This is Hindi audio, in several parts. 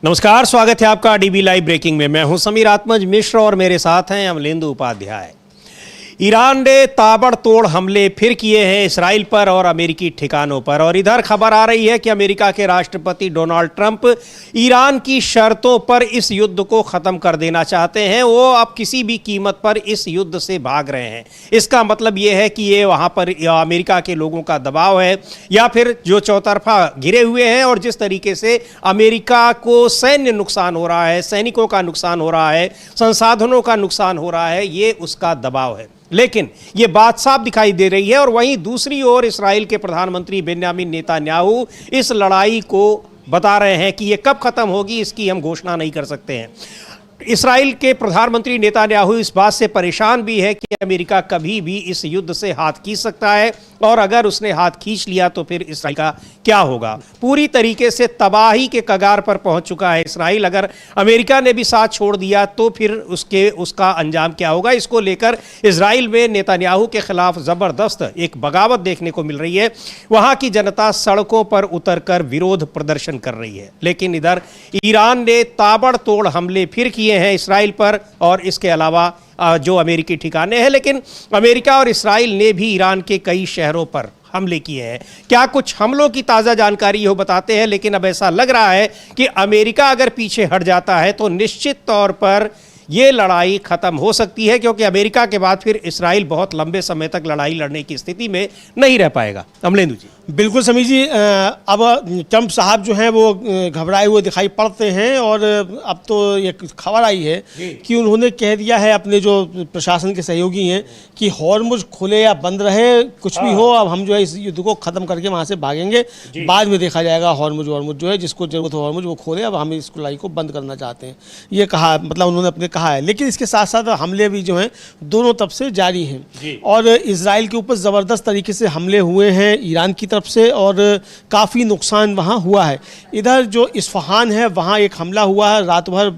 नमस्कार, स्वागत है आपका डीबी लाइव ब्रेकिंग में। मैं हूं समीर आत्मज मिश्र और मेरे साथ हैं अमलेंदु उपाध्याय। ईरान ने ताबड़तोड़ हमले फिर किए हैं इसराइल पर और अमेरिकी ठिकानों पर, और इधर खबर आ रही है कि अमेरिका के राष्ट्रपति डोनाल्ड ट्रंप ईरान की शर्तों पर इस युद्ध को ख़त्म कर देना चाहते हैं। वो अब किसी भी कीमत पर इस युद्ध से भाग रहे हैं। इसका मतलब ये है कि ये वहाँ पर अमेरिका के लोगों का दबाव है, या फिर जो चौतरफा घिरे हुए हैं और जिस तरीके से अमेरिका को सैन्य नुकसान हो रहा है, सैनिकों का नुकसान हो रहा है, संसाधनों का नुकसान हो रहा है, ये उसका दबाव है। लेकिन ये बात साफ दिखाई दे रही है। और वहीं दूसरी ओर इसराइल के प्रधानमंत्री बेंयामिन नेतन्याहू इस लड़ाई को बता रहे हैं कि ये कब खत्म होगी इसकी हम घोषणा नहीं कर सकते हैं। इसराइल के प्रधानमंत्री नेतन्याहू इस बात से परेशान भी है कि अमेरिका कभी भी इस युद्ध से हाथ खींच सकता है, और अगर उसने हाथ खींच लिया तो फिर इसराइल का क्या होगा। पूरी तरीके से तबाही के कगार पर पहुंच चुका है इसराइल। अगर अमेरिका ने भी साथ छोड़ दिया तो फिर उसका अंजाम क्या होगा। इसको लेकर इसराइल में नेतन्याहू के खिलाफ ज़बरदस्त एक बगावत देखने को मिल रही है। वहाँ की जनता सड़कों पर उतरकर विरोध प्रदर्शन कर रही है। लेकिन इधर ईरान ने ताबड़तोड़ हमले फिर किए हैं इसराइल पर, और इसके अलावा जो अमेरिकी ठिकाने हैं। लेकिन अमेरिका और इसराइल ने भी ईरान के कई शहरों पर हमले किए हैं। क्या कुछ हमलों की ताज़ा जानकारी हो बताते हैं। लेकिन अब ऐसा लग रहा है कि अमेरिका अगर पीछे हट जाता है तो निश्चित तौर पर ये लड़ाई ख़त्म हो सकती है, क्योंकि अमेरिका के बाद फिर इसराइल बहुत लंबे समय तक लड़ाई लड़ने की स्थिति में नहीं रह पाएगा। अमलेंदु जी। बिल्कुल समीर जी, अब ट्रंप साहब जो हैं वो घबराए हुए दिखाई पड़ते हैं, और अब तो एक खबर आई है कि उन्होंने कह दिया है अपने जो प्रशासन के सहयोगी हैं कि हॉर्मुज खुले या बंद रहे, कुछ भी हो, अब हम जो है इस युद्ध को ख़त्म करके वहाँ से भागेंगे, बाद में देखा जाएगा। हॉर्मुज जो है जिसको जरूरत हो हॉर्मुज वो खोले, अब हम इस लड़ाई को बंद करना चाहते हैं, ये कहा, मतलब उन्होंने अपने कहा है। लेकिन इसके साथ साथ हमले भी जो हैं दोनों तरफ से जारी हैं, और इजराइल के ऊपर ज़बरदस्त तरीके से हमले हुए हैं ईरान की तरफ से, और काफ़ी नुकसान वहाँ हुआ है। इधर जो इस्फहान है वहाँ एक हमला हुआ है, रात भर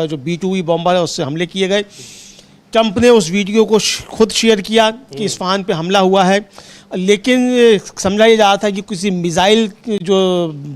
जो B-2B बॉम्बर है उससे हमले किए गए। ट्रंप ने उस वीडियो को खुद शेयर किया कि इस्फहान पे हमला हुआ है, लेकिन समझा जा रहा था कि किसी मिसाइल जो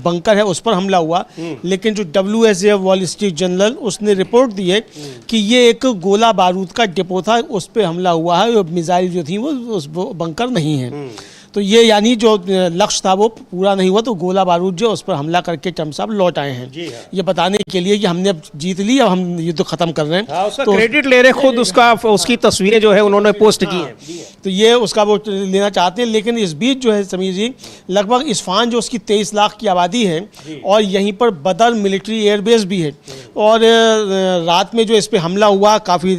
बंकर है उस पर हमला हुआ। लेकिन जो WSA वॉल स्ट्रीट जर्नल उसने रिपोर्ट दी है कि ये एक गोला बारूद का डिपो था, उस पर हमला हुआ है, मिसाइल जो थी वो उस बंकर नहीं है। तो ये यानी जो लक्ष्य था वो पूरा नहीं हुआ, तो गोला बारूद जो उस पर हमला करके ट्रंप साहब लौट आए हैं, ये बताने के लिए कि हमने अब जीत ली, अब हम युद्ध खत्म कर रहे हैं। उसका क्रेडिट ले रहे खुद, उसकी तस्वीरें जो है उन्होंने पोस्ट की हैं, तो ये उसका वो लेना चाहते हैं। लेकिन इस बीच जो है समीर जी, लगभग इस्फहान जो उसकी 23 लाख की आबादी है, और यहीं पर बदर मिलिट्री एयरबेस भी है, और रात में जो इस पर हमला हुआ, काफ़ी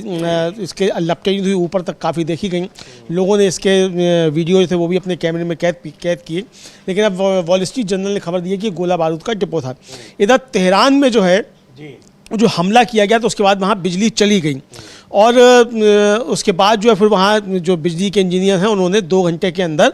इसके लपटें हुई ऊपर तक काफ़ी देखी गई। लोगों ने इसके वीडियो जो थे वो भी अपने कैमरे में कैद किए। लेकिन अब वॉल स्ट्रीट जर्नल ने खबर दी है कि गोला बारूद का डिपो था। इधर तेहरान में जो है जो हमला किया गया तो उसके बाद वहाँ बिजली चली गई, और उसके बाद जो है फिर वहाँ जो बिजली के इंजीनियर हैं उन्होंने 2 घंटे के अंदर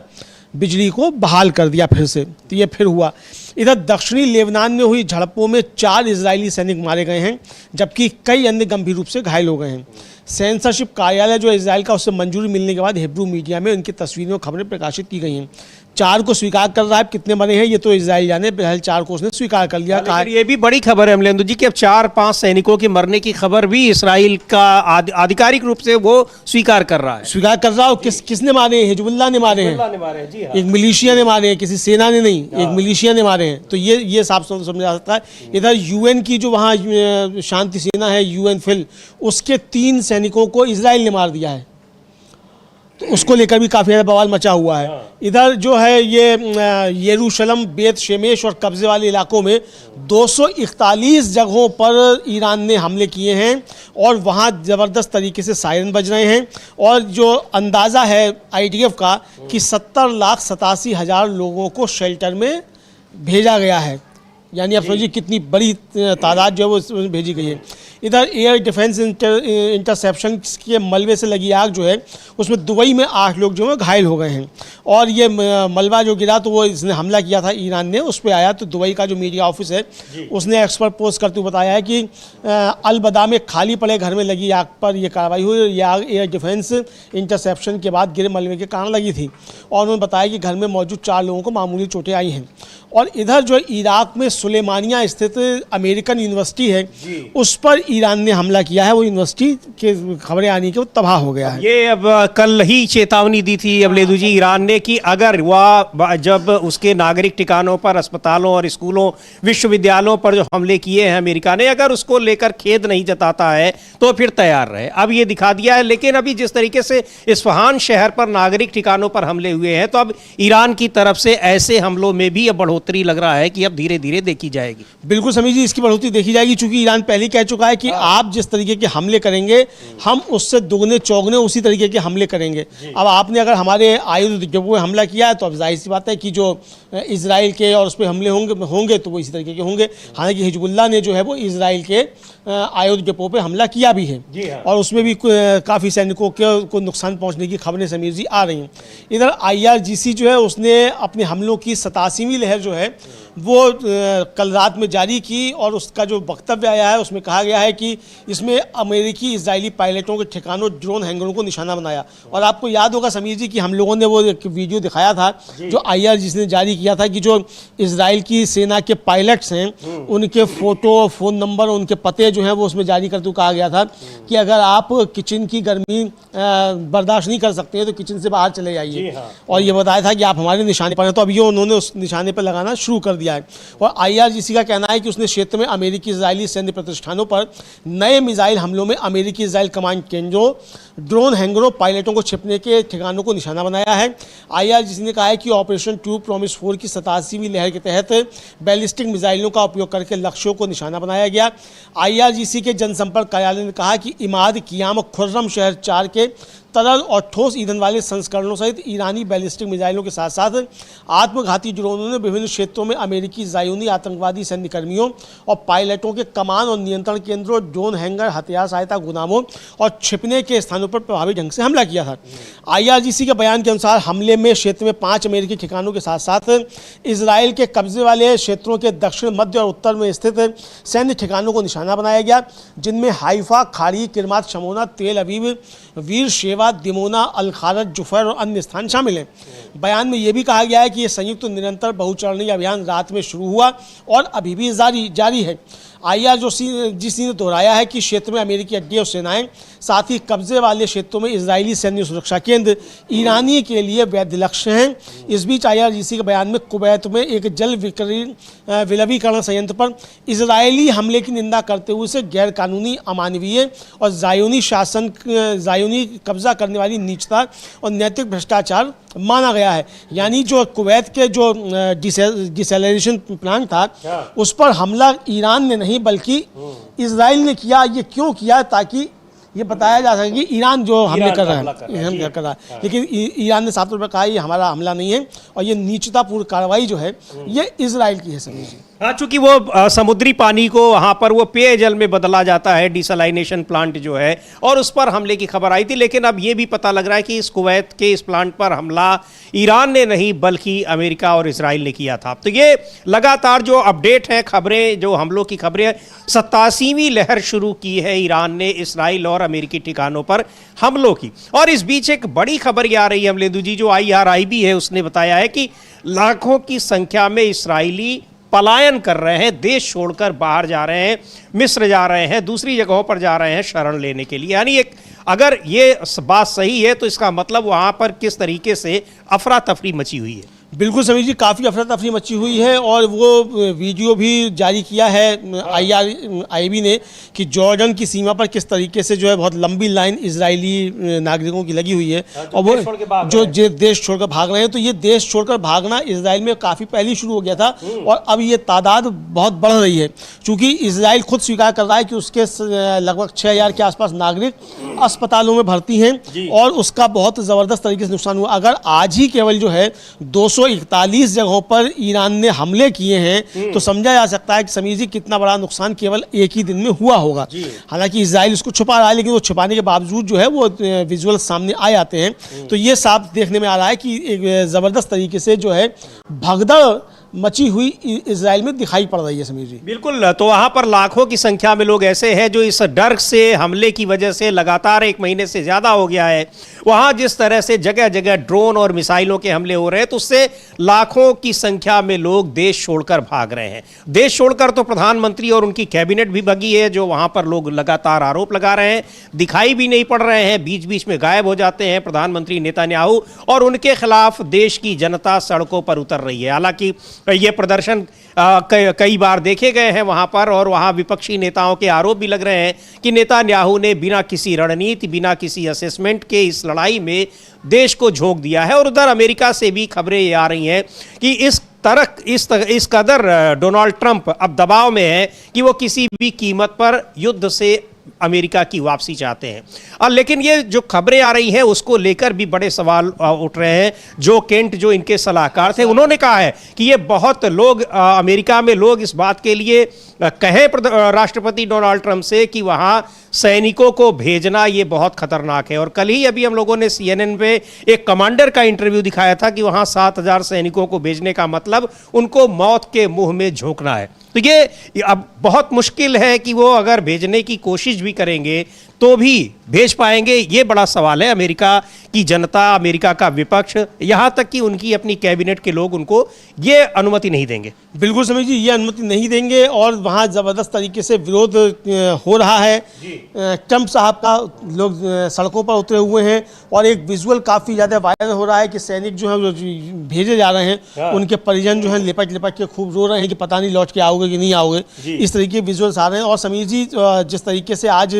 बिजली को बहाल कर दिया फिर से। तो ये फिर हुआ। इधर दक्षिणी लेबनान में हुई झड़पों में 4 इजरायली सैनिक मारे गए हैं, जबकि कई अन्य गंभीर रूप से घायल हो गए हैं। सेंसरशिप कार्यालय जो इजराइल का, उससे मंजूरी मिलने के बाद हिब्रू मीडिया में उनकी तस्वीरें और खबरें प्रकाशित की गई हैं। 4 को स्वीकार कर रहा है, कितने मरे हैं ये तो इजराइल जाने, पहले 4 को उसने स्वीकार कर लिया। कहा ये भी बड़ी खबर है अमलेंदु जी कि अब 4-5 सैनिकों के मरने की खबर भी इसराइल का आधिकारिक रूप से वो स्वीकार कर रहा है। स्वीकार कर रहा है। किसने मारे हैं? हिजबुल्लाह ने मारे हैं, एक मिलिशिया ने मारे हैं, किसी सेना ने नहीं, एक मिलिशिया ने मारे हैं। तो ये साफ समझा जा सकता है। इधर UN की जो वहाँ शांति सेना है, UN फिल, उसके 3 सैनिकों को इजराइल ने मार दिया है, तो उसको लेकर भी काफ़ी ज़्यादा बवाल मचा हुआ है। इधर जो है ये यरूशलम, बेत शेमेश और कब्जे वाले इलाकों में 241 जगहों पर ईरान ने हमले किए हैं, और वहाँ ज़बरदस्त तरीके से सायरन बज रहे हैं। और जो अंदाज़ा है IDF का कि 70,87,000 लोगों को शेल्टर में भेजा गया है, यानी आप समझिए कितनी बड़ी तादाद जो है वो भेजी गई है। इधर एयर डिफेंस इंटरसेप्शन के मलबे से लगी आग जो है उसमें दुबई में 8 लोग जो है घायल हो गए हैं। और ये मलबा जो गिरा तो वो इसने हमला किया था ईरान ने, उस पर आया। तो दुबई का जो मीडिया ऑफिस है उसने एक्सपर्ट पोस्ट करते हुए बताया है कि अलबदा में खाली पड़े घर में लगी आग पर यह कार्रवाई हुई। यह आग एयर डिफेंस इंटरसेप्शन के बाद गिरे मलबे के कारण लगी थी। और उन्होंने बताया कि घर में मौजूद 4 लोगों को मामूली चोटें आई हैं। और इधर जो इराक में सुलेमानिया स्थित अमेरिकन यूनिवर्सिटी है उस पर ईरान ने हमला किया है। वो यूनिवर्सिटी के खबरें आनी के वो तबाह हो गया है। ये अब कल ही चेतावनी दी थी अवलेदु जी ईरान ने कि अगर वह जब उसके नागरिक ठिकानों पर, अस्पतालों और स्कूलों, विश्वविद्यालयों पर जो हमले किए हैं अमेरिका ने, अगर उसको लेकर खेद नहीं जताता है तो फिर तैयार रहे। अब ये दिखा दिया है। लेकिन अभी जिस तरीके से इस्फहान शहर पर नागरिक ठिकानों पर हमले हुए हैं तो अब ईरान की तरफ से ऐसे हमलों में भी अब बढ़ोतरी लग रहा है कि अब धीरे धीरे देखी जाएगी। बिल्कुल समीर जी, इसकी बढ़ोतरी देखी जाएगी चूंकि ईरान पहले कह चुका है कि आप जिस तरीके के हमले करेंगे हम उससे दोगुने चौगुने उसी तरीके के हमले करेंगे। अब आपने अगर हमारे आयुध डिपो में हमला किया है तो अब जाहिर सी बात है कि जो इजराइल के और उस पर हमले होंगे तो वो इसी तरीके के होंगे। हालांकि हिजबुल्लाह ने जो है वो इजराइल के आयुध डिपो पे हमला किया भी है और उसमें भी काफ़ी सैनिकों को नुकसान पहुंचने की खबरें समीर जी आ रही हैं। इधर IRGC जो है उसने अपने हमलों की 87वीं लहर जो है वो कल रात में जारी की और उसका जो वक्तव्य आया है उसमें कहा गया है कि इसमें अमेरिकी इजरायली पायलटों के ठिकानों ड्रोन हैंगरों को निशाना बनाया। और आपको याद होगा समीर जी कि हम लोगों ने वो एक वीडियो दिखाया था जो IRGC ने जारी किया था कि जो इजराइल की सेना के पायलट्स हैं उनके फ़ोटो, फ़ोन नंबर, उनके पते जो हैं वो उसमें जारी करते हुए कहा गया था कि अगर आप किचन की गर्मी बर्दाश्त नहीं कर सकते तो किचन से बाहर चले जाइए। और ये बताया था कि आप हमारे निशाने पर हैं। तो अब ये उन्होंने उस निशाने पर लगाना शुरू कर दिया है। और IRGC का कहना है कि उसने क्षेत्र में अमेरिकी इजरायली सैन्य प्रतिष्ठानों पर नए मिसाइल हमलों में अमेरिकी इजराइल कमांड केंद्रों, ड्रोन हैंगरों, पायलटों को छिपने के ठिकानों को निशाना बनाया है। IRGC ने कहा है कि ऑपरेशन ट्रू प्रॉमिस 4 की 87वीं लहर के तहत बैलिस्टिक मिसाइलों का उपयोग करके लक्ष्यों को निशाना बनाया गया। IRGC के जनसंपर्क कार्यालय ने कहा कि इमाद, कियाम और खुर्रम शहर 4 के तरल और ठोस ईंधन वाले संस्करणों सहित ईरानी बैलिस्टिक मिसाइलों के साथ साथ आत्मघाती ड्रोनों ने विभिन्न क्षेत्रों में अमेरिकी ज़ायोनी आतंकवादी सैन्य कर्मियों और पायलटों के कमान और नियंत्रण केंद्रों, ड्रोन हैंगर, हथियार सहायता गोदामों और छिपने के स्थानों पर प्रभावी ढंग से हमला किया था। IRGC के बयान के अनुसार हमले में क्षेत्र में 5 अमेरिकी ठिकानों के साथ साथ इजराइल के कब्जे वाले क्षेत्रों के दक्षिण, मध्य और उत्तर में स्थित सैन्य ठिकानों को निशाना बनाया गया, जिनमें हाइफा, खाड़ी, किरमात शमोना, तेल अवीव, वीर शेवा, दिमोना, अल-खारज, जुफर और अन्य स्थान शामिल हैं। बयान में यह भी कहा गया है कि यह संयुक्त निरंतर बहुचरणीय अभियान रात में शुरू हुआ और अभी भी जारी है। IRGC ने दोहराया है कि क्षेत्र में अमेरिकी अड्डे और सेनाएं, साथ ही कब्जे वाले क्षेत्रों में इजरायली सैन्य सुरक्षा केंद्र ईरानी के लिए वैध लक्ष्य हैं। इस बीच IRGC के बयान में कुवैत में एक जल विलवीकरण संयंत्र पर इजरायली हमले की निंदा करते हुए उसे गैर कानूनी, अमानवीय और ज़ायोनी कब्जा करने वाली नीचता और नैतिक भ्रष्टाचार माना गया है। यानी जो कुवैत के जो डिसैलिनेशन प्लांट था उस पर हमला ईरान ने नहीं बल्कि इजराइल ने किया। ये क्यों किया? ताकि ये बताया जा सके कि ईरान जो हमले कर रहा है। लेकिन ईरान ने साफ तौर पर कहा ये हमारा हमला नहीं है और ये नीचतापूर्ण कार्रवाई जो है ये इजराइल की है समीर जी। हाँ, चूंकि वो समुद्री पानी को वहाँ पर वो पेयजल में बदला जाता है, डिसलाइनेशन प्लांट जो है, और उस पर हमले की खबर आई थी। लेकिन अब ये भी पता लग रहा है कि इस कुवैत के इस प्लांट पर हमला ईरान ने नहीं बल्कि अमेरिका और इजराइल ने किया था। तो ये लगातार जो अपडेट हैं, खबरें, जो हमलों की खबरें, 87वीं लहर शुरू की है ईरान ने इजराइल और अमेरिकी ठिकानों पर हमलों की। और इस बीच एक बड़ी खबर ये आ रही है अमलेदु जी, जो IRIB है उसने बताया है कि लाखों की संख्या में इसराइली पलायन कर रहे हैं, देश छोड़कर बाहर जा रहे हैं, मिस्र जा रहे हैं, दूसरी जगहों पर जा रहे हैं शरण लेने के लिए। यानी एक अगर ये बात सही है तो इसका मतलब वहाँ पर किस तरीके से अफरा तफरी मची हुई है। बिल्कुल समीर जी, काफ़ी अफरा तफरी मची हुई है और वो वीडियो भी जारी किया है IRIB ने कि जॉर्डन की सीमा पर किस तरीके से जो है बहुत लंबी लाइन इजरायली नागरिकों की लगी हुई है और वो जो देश छोड़कर भाग रहे हैं। तो ये देश छोड़कर भागना इजराइल में काफ़ी पहले शुरू हो गया था और अब ये तादाद बहुत बढ़ रही है, क्योंकि इजराइल खुद स्वीकार कर रहा है कि उसके लगभग 6000 के आसपास नागरिक अस्पतालों में भर्ती हैं और उसका बहुत ज़बरदस्त तरीके से नुकसान हुआ। अगर आज ही केवल जो है 200 141 जगहों पर ईरान ने हमले किए हैं, तो समझा जा सकता है कि समीर जी कितना बड़ा नुकसान केवल एक ही दिन में हुआ होगा। हालांकि इजराइल उसको छुपा रहा है, लेकिन वो छुपाने के बावजूद जो है वो विजुअल सामने आ जाते हैं। तो ये साफ देखने में आ रहा है कि एक ज़बरदस्त तरीके से जो है भगदड़ मची हुई इजराइल में दिखाई पड़ रही है समीर जी। बिल्कुल, तो वहाँ पर लाखों की संख्या में लोग ऐसे हैं जो इस डर से हमले की वजह से लगातार 1 महीने से ज़्यादा हो गया है, वहाँ जिस तरह से जगह जगह ड्रोन और मिसाइलों के हमले हो रहे हैं, तो उससे लाखों की संख्या में लोग देश छोड़कर भाग रहे हैं। देश छोड़कर तो प्रधानमंत्री और उनकी कैबिनेट भी भगी है, जो वहाँ पर लोग लगातार आरोप लगा रहे हैं, दिखाई भी नहीं पड़ रहे हैं, बीच बीच में गायब हो जाते हैं प्रधानमंत्री नेतन्याहू, और उनके खिलाफ देश की जनता सड़कों पर उतर रही है। हालांकि ये प्रदर्शन कई बार देखे गए हैं वहां पर, और वहां विपक्षी नेताओं के आरोप भी लग रहे हैं कि नेतन्याहू ने बिना किसी रणनीति, बिना किसी असेसमेंट के इस लड़ाई में देश को झोंक दिया है। और उधर अमेरिका से भी खबरें ये आ रही हैं कि इस कदर डोनाल्ड ट्रंप अब दबाव में है कि वो किसी भी कीमत पर युद्ध से अमेरिका की वापसी चाहते हैं। और लेकिन ये जो खबरें आ रही हैं उसको लेकर भी बड़े सवाल उठ रहे हैं। जो केंट, जो इनके सलाहकार थे, उन्होंने कहा है कि ये बहुत लोग अमेरिका में लोग इस बात के लिए कहें राष्ट्रपति डोनाल्ड ट्रंप से कि वहाँ सैनिकों को भेजना ये बहुत खतरनाक है। और कल ही अभी हम लोगों ने CNN पे एक कमांडर का इंटरव्यू दिखाया था कि वहाँ 7,000 सैनिकों को भेजने का मतलब उनको मौत के मुंह में झोंकना है। तो ये अब बहुत मुश्किल है कि वो अगर भेजने की कोशिश भी करेंगे तो भी भेज पाएंगे, ये बड़ा सवाल है। अमेरिका की जनता, अमेरिका का विपक्ष, यहाँ तक कि उनकी अपनी कैबिनेट के लोग उनको ये अनुमति नहीं देंगे। बिल्कुल समीर जी, ये अनुमति नहीं देंगे, और वहाँ ज़बरदस्त तरीके से विरोध हो रहा है। ट्रंप साहब का लोग सड़कों पर उतरे हुए हैं, और एक विजुअल काफ़ी ज़्यादा वायरल हो रहा है कि सैनिक जो है भेजे जा रहे हैं, उनके परिजन जो हैं लिपट लिपट के खूब रो रहे हैं कि पता नहीं लौट के आओगे कि नहीं आओगे। इस तरीके के विजुअल्स आ रहे हैं। और समीर जी, जिस तरीके से आज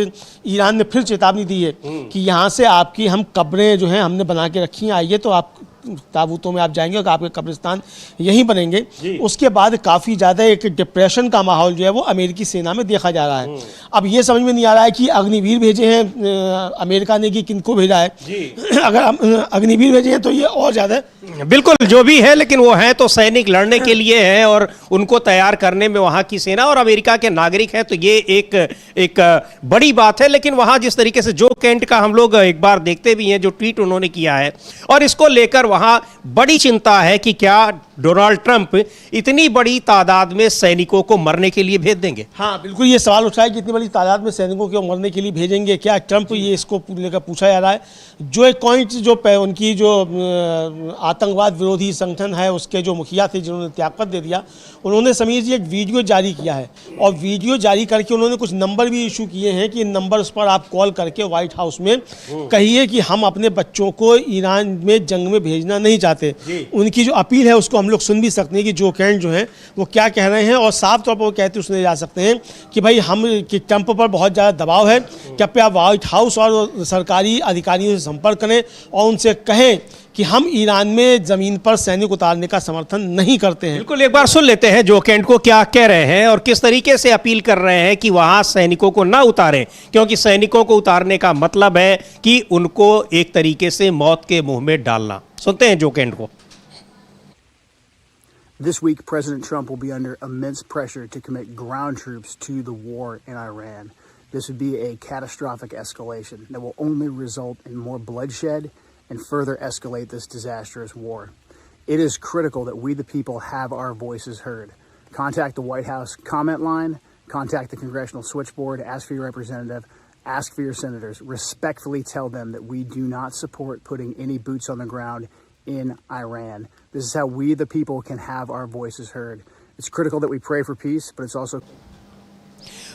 ईरान ने फिर चेतावनी दी है कि यहाँ से आपकी हम कब्रें जो हैं हमने बना के रखी हैं, आइए तो आप ताबूतों में आप जाएंगे और आपके कब्रिस्तान यहीं बनेंगे। उसके बाद काफ़ी ज़्यादा एक डिप्रेशन का माहौल जो है वो अमेरिकी सेना में देखा जा रहा है। अब ये समझ में नहीं आ रहा है कि अग्निवीर भेजे हैं अमेरिका ने कि किनको भेजा है। अगर अग्निवीर भेजे हैं तो ये और ज़्यादा, बिल्कुल जो भी है, लेकिन वो हैं तो सैनिक लड़ने के लिए हैं, और उनको तैयार करने में वहाँ की सेना और अमेरिका के नागरिक हैं, तो ये एक बड़ी बात है। लेकिन वहाँ जिस तरीके से जो केंट का हम लोग एक बार देखते भी हैं, जो ट्वीट उन्होंने किया है, और इसको लेकर वहां बड़ी चिंता है कि क्या डोनाल्ड ट्रंप इतनी बड़ी तादाद में सैनिकों को मरने के लिए भेज देंगे। हाँ बिल्कुल, ये सवाल उठा है कि इतनी बड़ी तादाद में सैनिकों को मरने के लिए भेजेंगे क्या ट्रंप, ये इसको लेकर पूछा जा रहा है। जो एक पॉइंट जो उनकी जो आतंकवाद विरोधी संगठन है उसके जो मुखिया थे जिन्होंने त्यागपत्र दे दिया, उन्होंने समीर जी एक वीडियो जारी किया है, और वीडियो जारी करके उन्होंने कुछ नंबर भी इशू किए हैं कि इन नंबर्स पर आप कॉल करके व्हाइट हाउस में कहिए कि हम अपने बच्चों को ईरान में जंग में भेजना नहीं चाहते। उनकी जो अपील है उसको हम लोग सुन भी सकते हैं कि जो केंट जो हैं वो क्या कह रहे हैं, और साफ तौर पर वो कहते सुने जा सकते हैं कि भाई कि ट्रंप पर बहुत ज़्यादा दबाव है, कृपया व्हाइट हाउस और सरकारी अधिकारियों से संपर्क करें और उनसे कहें कि हम ईरान में ज़मीन पर सैनिक उतारने का समर्थन नहीं करते हैं। बिल्कुल, एक बार सुन लेते हैं जो केंट को क्या कह रहे हैं और किस तरीके से अपील कर रहे हैं कि वहां सैनिकों को ना उतारें, क्योंकि सैनिकों को उतारने का मतलब है कि उनको एक तरीके से मौत के मुंह में डालना। सुनते हैं जो केंट को। This week, President Trump will be under immense pressure to commit ground troops to the war in Iran. This would be a catastrophic escalation that will only result in more bloodshed and further escalate this disastrous war. It is critical that we, the people, have our voices heard. Contact the White House comment line, contact the Congressional Switchboard, ask for your representative, ask for your senators. Respectfully tell them that we do not support putting any boots on the ground in Iran. This is how we, the people, can have our voices heard. It's critical that we pray for peace, but it's also...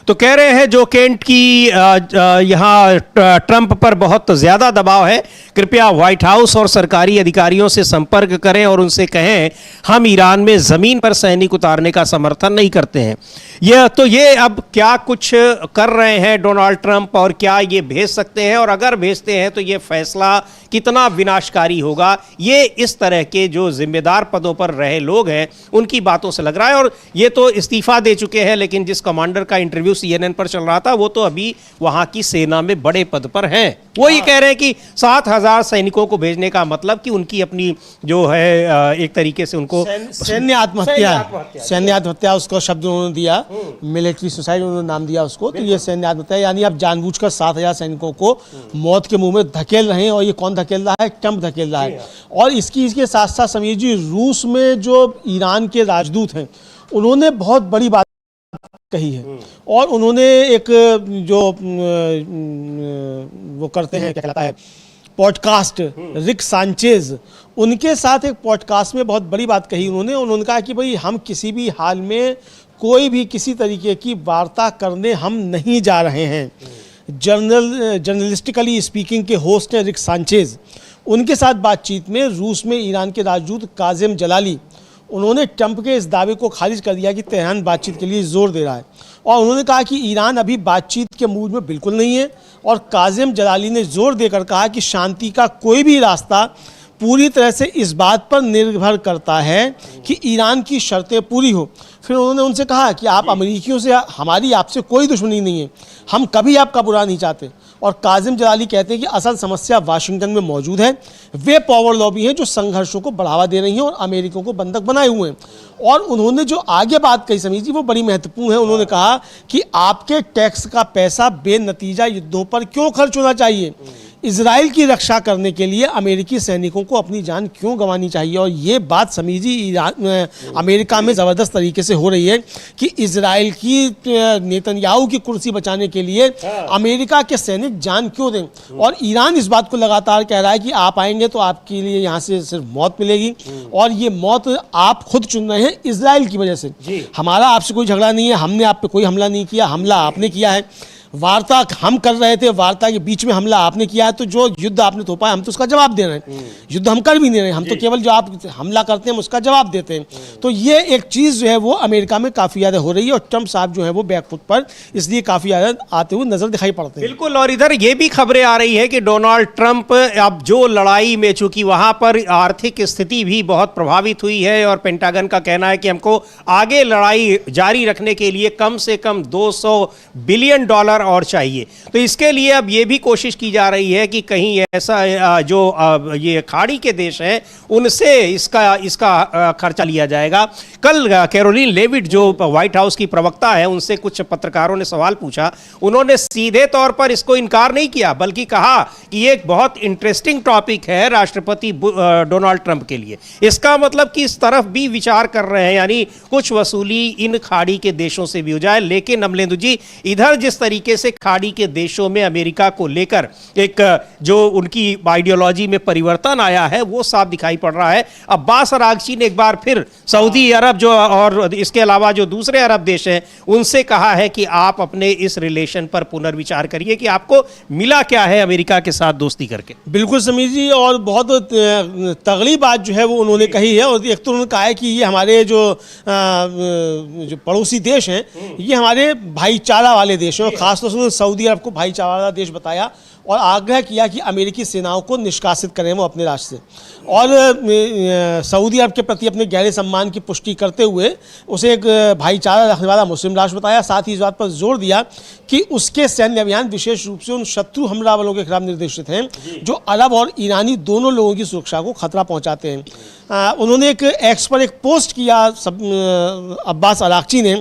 तो कह रहे हैं जो केंट की यहाँ ट्रंप पर बहुत ज़्यादा दबाव है, कृपया व्हाइट हाउस और सरकारी अधिकारियों से संपर्क करें और उनसे कहें हम ईरान में ज़मीन पर सैनिक उतारने का समर्थन नहीं करते हैं। ये अब क्या कुछ कर रहे हैं डोनाल्ड ट्रंप, और क्या ये भेज सकते हैं, और अगर भेजते हैं तो ये फैसला कितना विनाशकारी होगा, ये इस तरह के जो जिम्मेदार पदों पर रहे लोग हैं उनकी बातों से लग रहा है। और ये तो इस्तीफा दे चुके हैं, लेकिन जिस कमांडर का इंटरव्यू न्यूज़ CNN पर चल रहा था, वो तो अभी वहाँ की सेना में बड़े पद पर हैं। वो ये कह रहे हैं कि 7,000 सैनिकों को भेजने का मतलब कि उनकी अपनी जो है एक तरीके से उनको सैन्य आत्महत्या उसको शब्द उन्होंने दिया, मिलिट्री सुसाइड उन्होंने नाम दिया उसको। तो ये सैन्य आत्महत्या, यानी आप जानबूझकर 7,000 सैनिकों को मौत के मुंह में धकेल रहे हैं। और ये कौन धकेल रहा है? ट्रंप धकेल रहा है। और इसके साथ साथ समीर जी, रूस में जो ईरान के राजदूत हैं उन्होंने बहुत बड़ी बात कही है। और उन्होंने एक जो वो करते हैं, क्या कहलाता है, पॉडकास्ट, रिक सांचेज, उनके साथ एक पॉडकास्ट में बहुत बड़ी बात कही उन्होंने कहा कि भाई हम किसी भी हाल में कोई भी किसी तरीके की वार्ता करने हम नहीं जा रहे हैं। जर्नलिस्टिकली स्पीकिंग के होस्ट हैं रिक सांचेज। उनके साथ बातचीत में रूस में ईरान के राजदूत काजिम जलाली, उन्होंने ट्रंप के इस दावे को खारिज कर दिया कि तेहरान बातचीत के लिए जोर दे रहा है। और उन्होंने कहा कि ईरान अभी बातचीत के मूड में बिल्कुल नहीं है। और काजिम जलाली ने जोर देकर कहा कि शांति का कोई भी रास्ता पूरी तरह से इस बात पर निर्भर करता है कि ईरान की शर्तें पूरी हो। फिर उन्होंने उनसे कहा कि आप अमेरिकियों से, हमारी आपसे कोई दुश्मनी नहीं है, हम कभी आपका बुरा नहीं चाहते। और काजिम जलाली कहते हैं कि असल समस्या वाशिंगटन में मौजूद है। वे पावर लॉबी हैं जो संघर्षों को बढ़ावा दे रही हैं और अमेरिका को बंधक बनाए हुए हैं। और उन्होंने जो आगे बात कही समीर जी, वो बड़ी महत्वपूर्ण है। उन्होंने कहा कि आपके टैक्स का पैसा बेनतीजा युद्धों पर क्यों खर्च होना चाहिए? इजराइल की रक्षा करने के लिए अमेरिकी सैनिकों को अपनी जान क्यों गंवानी चाहिए? और ये बात समीर जी अमेरिका में ज़बरदस्त तरीके से हो रही है कि इजराइल की नेतन्याहू की कुर्सी बचाने के लिए अमेरिका के सैनिक जान क्यों दें? और ईरान इस बात को लगातार कह रहा है कि आप आएंगे तो आपके लिए यहाँ से सिर्फ मौत मिलेगी। और ये मौत आप खुद चुन रहे हैं इजराइल की वजह से। हमारा आपसे कोई झगड़ा नहीं है, हमने आप पे कोई हमला नहीं किया, हमला आपने किया है। वार्ता हम कर रहे थे, वार्ता के बीच में हमला आपने किया है। तो जो युद्ध आपने थोपा है हम तो उसका जवाब दे रहे हैं। युद्ध हम कर भी नहीं रहे, हम तो केवल जो आप हमला करते हैं उसका जवाब देते हैं। तो ये एक चीज़ जो है वो अमेरिका में काफ़ी ज़्यादा हो रही है। और ट्रंप साहब जो है वो बैकफुट पर इसलिए काफ़ी ज़्यादा आते हुए नजर दिखाई पड़ते हैं। बिल्कुल। और इधर ये भी खबरें आ रही है कि डोनाल्ड ट्रंप अब जो लड़ाई में, चूंकि वहां पर आर्थिक स्थिति भी बहुत प्रभावित हुई है और पेंटागन का कहना है कि हमको आगे लड़ाई जारी रखने के लिए कम से कम $200 बिलियन और चाहिए। तो इसके लिए अब ये भी कोशिश की जा रही है कि कहीं ऐसा जो ये खाड़ी के देश हैं उनसे इसका खर्चा लिया जाएगा। कल कैरोलिन लेविट जो व्हाइट हाउस की प्रवक्ता है, उनसे कुछ पत्रकारों ने सवाल पूछा। उन्होंने सीधे तौर पर इसको इनकार नहीं किया, बल्कि कहा कि ये एक बहुत इंटरेस्टिंग टॉपिक है राष्ट्रपति डोनाल्ड ट्रंप के लिए। इसका मतलब कि इस तरफ भी विचार कर रहे हैं, यानी कुछ वसूली इन खाड़ी के देशों से भी हो जाए। लेकिन अमलेंदु जी, इधर जिस तरीके से खाड़ी के देशों में अमेरिका को लेकर एक जो उनकी आइडियोलॉजी में परिवर्तन आया है वो साफ दिखाई पड़ रहा है। अब्बास अरागची ने एक बार फिर सऊदी अरब जो और इसके अलावा जो दूसरे अरब देश हैं उनसे कहा है कि आप अपने इस रिलेशन पर पुनर्विचार करिए कि आपको मिला क्या है अमेरिका के साथ दोस्ती करके। बिल्कुल समीर जी, और बहुत तगड़ी बात जो है वो उन्होंने कही है। और एक तो उन्होंने कहा है कि ये हमारे जो पड़ोसी देश हैं ये हमारे भाईचारा वाले देश हैं। और खासतौर से सऊदी अरब को भाईचारा वाला देश बताया और आग्रह किया कि अमेरिकी सेनाओं को निष्कासित करें वो अपने राष्ट्र से। और सऊदी अरब के प्रति अपने गहरे सम्मान की पुष्टि करते हुए उसे एक भाईचारा रखने वाला मुस्लिम राष्ट्र बताया। साथ ही इस बात पर जोर दिया कि उसके सैन्य अभियान विशेष रूप से उन शत्रु हमलावरों के खिलाफ निर्देशित हैं जो अरब और ईरानी दोनों लोगों की सुरक्षा को खतरा पहुंचाते हैं। उन्होंने एक एक्स पर एक पोस्ट किया अब्बास अरागची ने,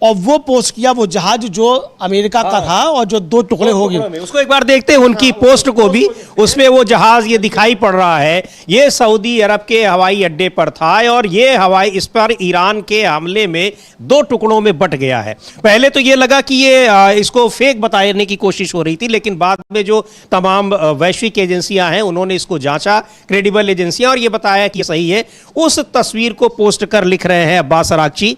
और वो पोस्ट किया वो जहाज जो अमेरिका का था और जो 2 टुकड़े हो गए। उसको एक बार देखते हैं उनकी पोस्ट को भी। उसमें वो जहाज ये दिखाई पड़ रहा है, ये सऊदी अरब के हवाई अड्डे पर था और ये इस पर ईरान के हमले में 2 टुकड़ों में बट गया है। पहले तो ये लगा कि ये इसको फेक बताने की कोशिश हो रही थी, लेकिन बाद में जो तमाम वैश्विक एजेंसियां हैं उन्होंने इसको जांचा, क्रेडिबल एजेंसियां, और ये बताया कि सही है। उस तस्वीर को पोस्ट कर लिख रहे हैं अब्बास अरागची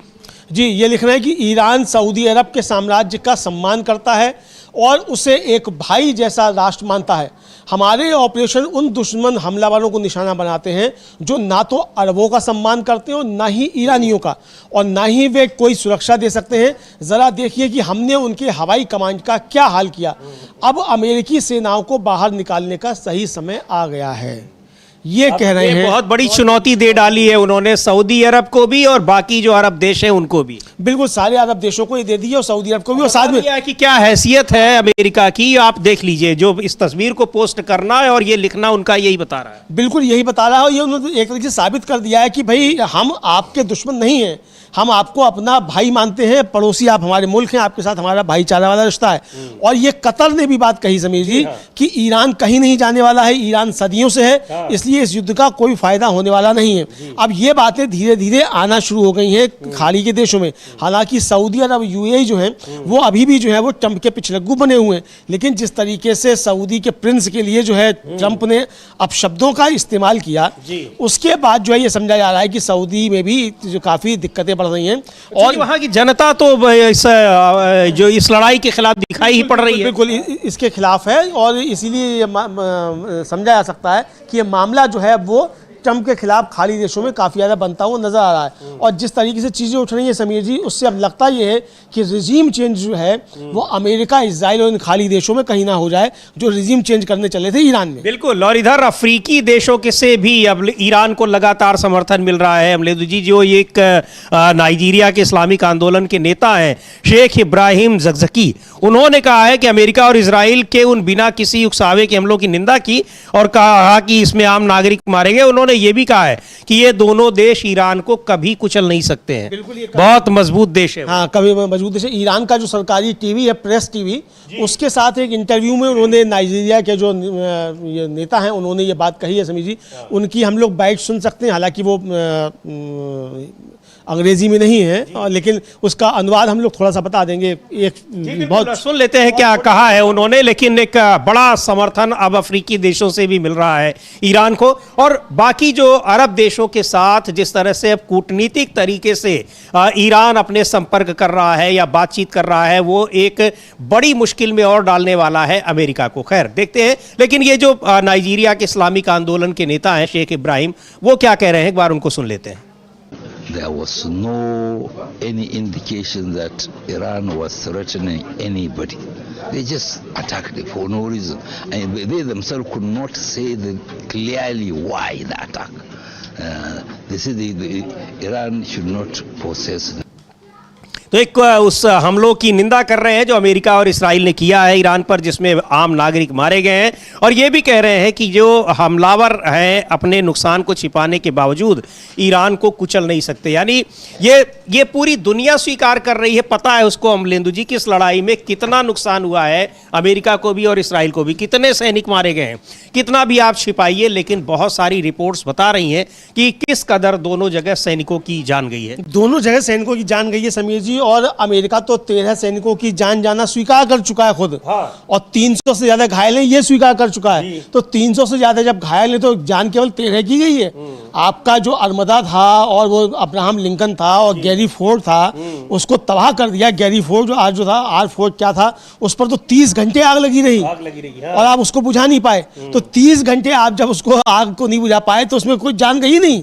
जी, ये लिख रहे हैं कि ईरान सऊदी अरब के साम्राज्य का सम्मान करता है और उसे एक भाई जैसा राष्ट्र मानता है। हमारे ऑपरेशन उन दुश्मन हमलावरों को निशाना बनाते हैं जो ना तो अरबों का सम्मान करते हैं और ना ही ईरानियों का, और ना ही वे कोई सुरक्षा दे सकते हैं। ज़रा देखिए कि हमने उनके हवाई कमांड का क्या हाल किया। अब अमेरिकी सेनाओं को बाहर निकालने का सही समय आ गया है। ये कह रहे हैं। बहुत बड़ी चुनौती दे डाली है उन्होंने सऊदी अरब को भी और बाकी जो अरब देश हैं उनको भी। बिल्कुल, सारे अरब देशों को ये दे दी है और सऊदी अरब को भी, और साथ में कि क्या हैसियत है अमेरिका की, आप देख लीजिए जो इस तस्वीर को पोस्ट करना है और ये लिखना उनका यही बता रहा है। बिल्कुल यही बता रहा है, ये उन्होंने एक तरीके से साबित कर दिया है कि भाई हम आपके दुश्मन नहीं हैं, हम आपको अपना भाई मानते हैं, पड़ोसी आप हमारे मुल्क हैं, आपके साथ हमारा भाईचारा वाला रिश्ता है। और ये कतर ने भी बात कही समीर जी कि ईरान कहीं नहीं जाने वाला है, ईरान सदियों से है, इसलिए इस युद्ध का कोई फायदा होने वाला नहीं है। अब ये बातें धीरे धीरे आना शुरू हो गई हैं खाड़ी के देशों में। हालांकि सऊदी अरब यूएई जो है वो अभी भी जो है वो ट्रंप के पिछलग्गू बने हुए हैं, लेकिन जिस तरीके से सऊदी के प्रिंस के लिए जो है ट्रंप ने अपशब्दों का इस्तेमाल किया, उसके बाद जो है ये समझा जा रहा है कि सऊदी में भी जो काफ़ी दिक्कतें बढ़ रही हैं और वहाँ की जनता तो जो इस लड़ाई के खिलाफ दिखाई ही पड़ रही है। बिल्कुल इसके खिलाफ है और इसीलिए समझा जा सकता है कि ये मामला जो है वो ट्रंप के खिलाफ खाड़ी देशों में काफ़ी ज़्यादा बनता हुआ नजर आ रहा है। और जिस तरीके से चीज़ें उठ रही हैं समीर जी, उससे अब लगता ये है कि रिजीम चेंज जो है वो अमेरिका, इजराइल और इन खाड़ी देशों में कहीं ना हो जाए जो रिजीम चेंज करने चले थे ईरान में। बिल्कुल, और इधर अफ्रीकी देशों के से भी अब ईरान को लगातार समर्थन मिल रहा है। अमलेदु जी, जो एक नाइजीरिया के इस्लामिक आंदोलन के नेता हैं शेख इब्राहिम ज़कज़की, उन्होंने कहा है कि अमेरिका और इजराइल के उन बिना किसी उकसावे के हमलों की निंदा की और कहा कि इसमें आम नागरिक मारे गए। उन्होंने ये भी कहा है कि ये दोनों देश ईरान को कभी कुचल नहीं सकते हैं, बहुत मजबूत देश है। हाँ, कभी मजबूत देश है। ईरान का जो सरकारी टीवी है, प्रेस टीवी, उसके साथ एक इंटरव्यू में उन्होंने नाइजीरिया के जो ये नेता हैं उन्होंने ये बात कही है समीर जी। उनकी हम लोग बाइट सुन सकते हैं, हालांकि वो अंग्रेजी में नहीं है, लेकिन उसका अनुवाद हम लोग थोड़ा सा बता देंगे। एक बहुत सुन लेते हैं क्या कहा है उन्होंने। लेकिन एक बड़ा समर्थन अब अफ्रीकी देशों से भी मिल रहा है ईरान को, और बाकी जो अरब देशों के साथ जिस तरह से अब कूटनीतिक तरीके से ईरान अपने संपर्क कर रहा है या बातचीत कर रहा है, वो एक बड़ी मुश्किल में और डालने वाला है अमेरिका को। खैर देखते हैं। लेकिन ये जो नाइजीरिया के इस्लामिक आंदोलन के नेता हैं शेख इब्राहिम, वो क्या कह रहे हैं, एक बार उनको सुन लेते हैं। There was no any indication that Iran was threatening anybody. They just attacked it for no reason, and they themselves could not say clearly why the attack. They said Iran should not possess. तो एक उस हमलों की निंदा कर रहे हैं जो अमेरिका और इस्राइल ने किया है ईरान पर, जिसमें आम नागरिक मारे गए हैं, और ये भी कह रहे हैं कि जो हमलावर हैं अपने नुकसान को छिपाने के बावजूद ईरान को कुचल नहीं सकते। यानी ये पूरी दुनिया स्वीकार कर रही है, पता है उसको अमलेंदु जी कि इस लड़ाई में कितना नुकसान हुआ है अमेरिका को भी और इस्राइल को भी, कितने सैनिक मारे गए हैं। कितना भी आप छिपाइए, लेकिन बहुत सारी रिपोर्ट्स बता रही हैं कि किस कदर दोनों जगह सैनिकों की जान गई है। दोनों जगह सैनिकों की जान गई है समीर जी, और अमेरिका तो 13 सैनिकों की जान जाना स्वीकार कर चुका है खुद। हाँ। और 300 से ज्यादा घायल हैं ये स्वीकार कर चुका है। तो 300 से ज्यादा जब घायल है तो जान केवल 13 की गई है। आपका जो अरमदा था और वो अब्राहम लिंकन था और गैरी फोर्ड था, उसको तबाह कर दिया। गैरी फोर्ड जो था, आर फोर्ड क्या था, उस पर तो 30 घंटे आग लगी रही। हाँ। और आप उसको बुझा नहीं पाए। तो 30 घंटे आप जब उसको आग को नहीं बुझा पाए तो उसमें कोई जान गई नहीं।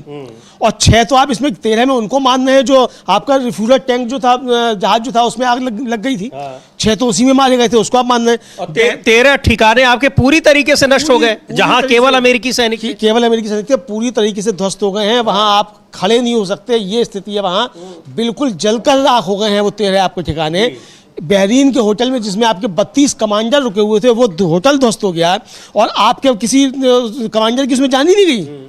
और 6 तो आप इसमें 13 में उनको मान रहे हैं जो आपका रिफ्यूजल टैंक जो था, जहाज जो था, उसमें आग लग गई थी। 6 तो उसी में मारे गए थे, उसको आप मान रहे हैं। 13 ठिकाने आपके पूरी तरीके से नष्ट हो गए, जहां केवल अमेरिकी सैनिक थे, पूरी तरीके से ध्वस्त हो गए हैं। वहां आप खड़े नहीं हो सकते, ये स्थिति है वहां। बिल्कुल जलकर राख हो गए हैं वो 13 आपके ठिकाने। बहरीन के होटल में जिसमें आपके 32 कमांडर रुके हुए थे, वो होटल ध्वस्त हो गया और आपके किसी कमांडर की उसमें जान ही नहीं गई।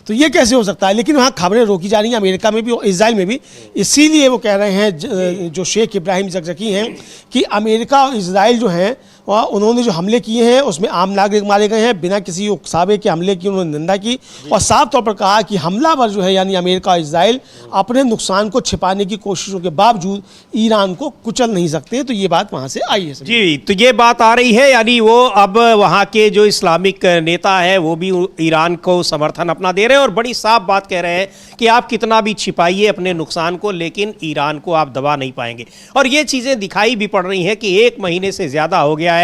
तो ये कैसे हो सकता है? लेकिन वहाँ खबरें रोकी जा रही हैं अमेरिका में भी और इजराइल में भी। इसीलिए वो कह रहे हैं जो शेख इब्राहिम ज़कज़की हैं कि अमेरिका और इजराइल जो हैं उन्होंने जो हमले किए हैं उसमें आम नागरिक मारे गए हैं, बिना किसी उकसावे के हमले की उन्होंने निंदा की और साफ तौर पर कहा कि हमलावर जो है यानी अमेरिका और इजराइल अपने नुकसान को छिपाने की कोशिशों के बावजूद ईरान को कुचल नहीं सकते। तो ये बात वहाँ से आई है जी। तो ये बात आ रही है, यानी वो अब वहाँ के जो इस्लामिक नेता है वो भी ईरान को समर्थन अपना दे रहे हैं और बड़ी साफ बात कह रहे हैं कि आप कितना भी छिपाइए अपने नुकसान को, लेकिन ईरान को आप दबा नहीं पाएंगे। और ये चीज़ें दिखाई भी पड़ रही हैं कि 1 महीने से ज़्यादा हो गया है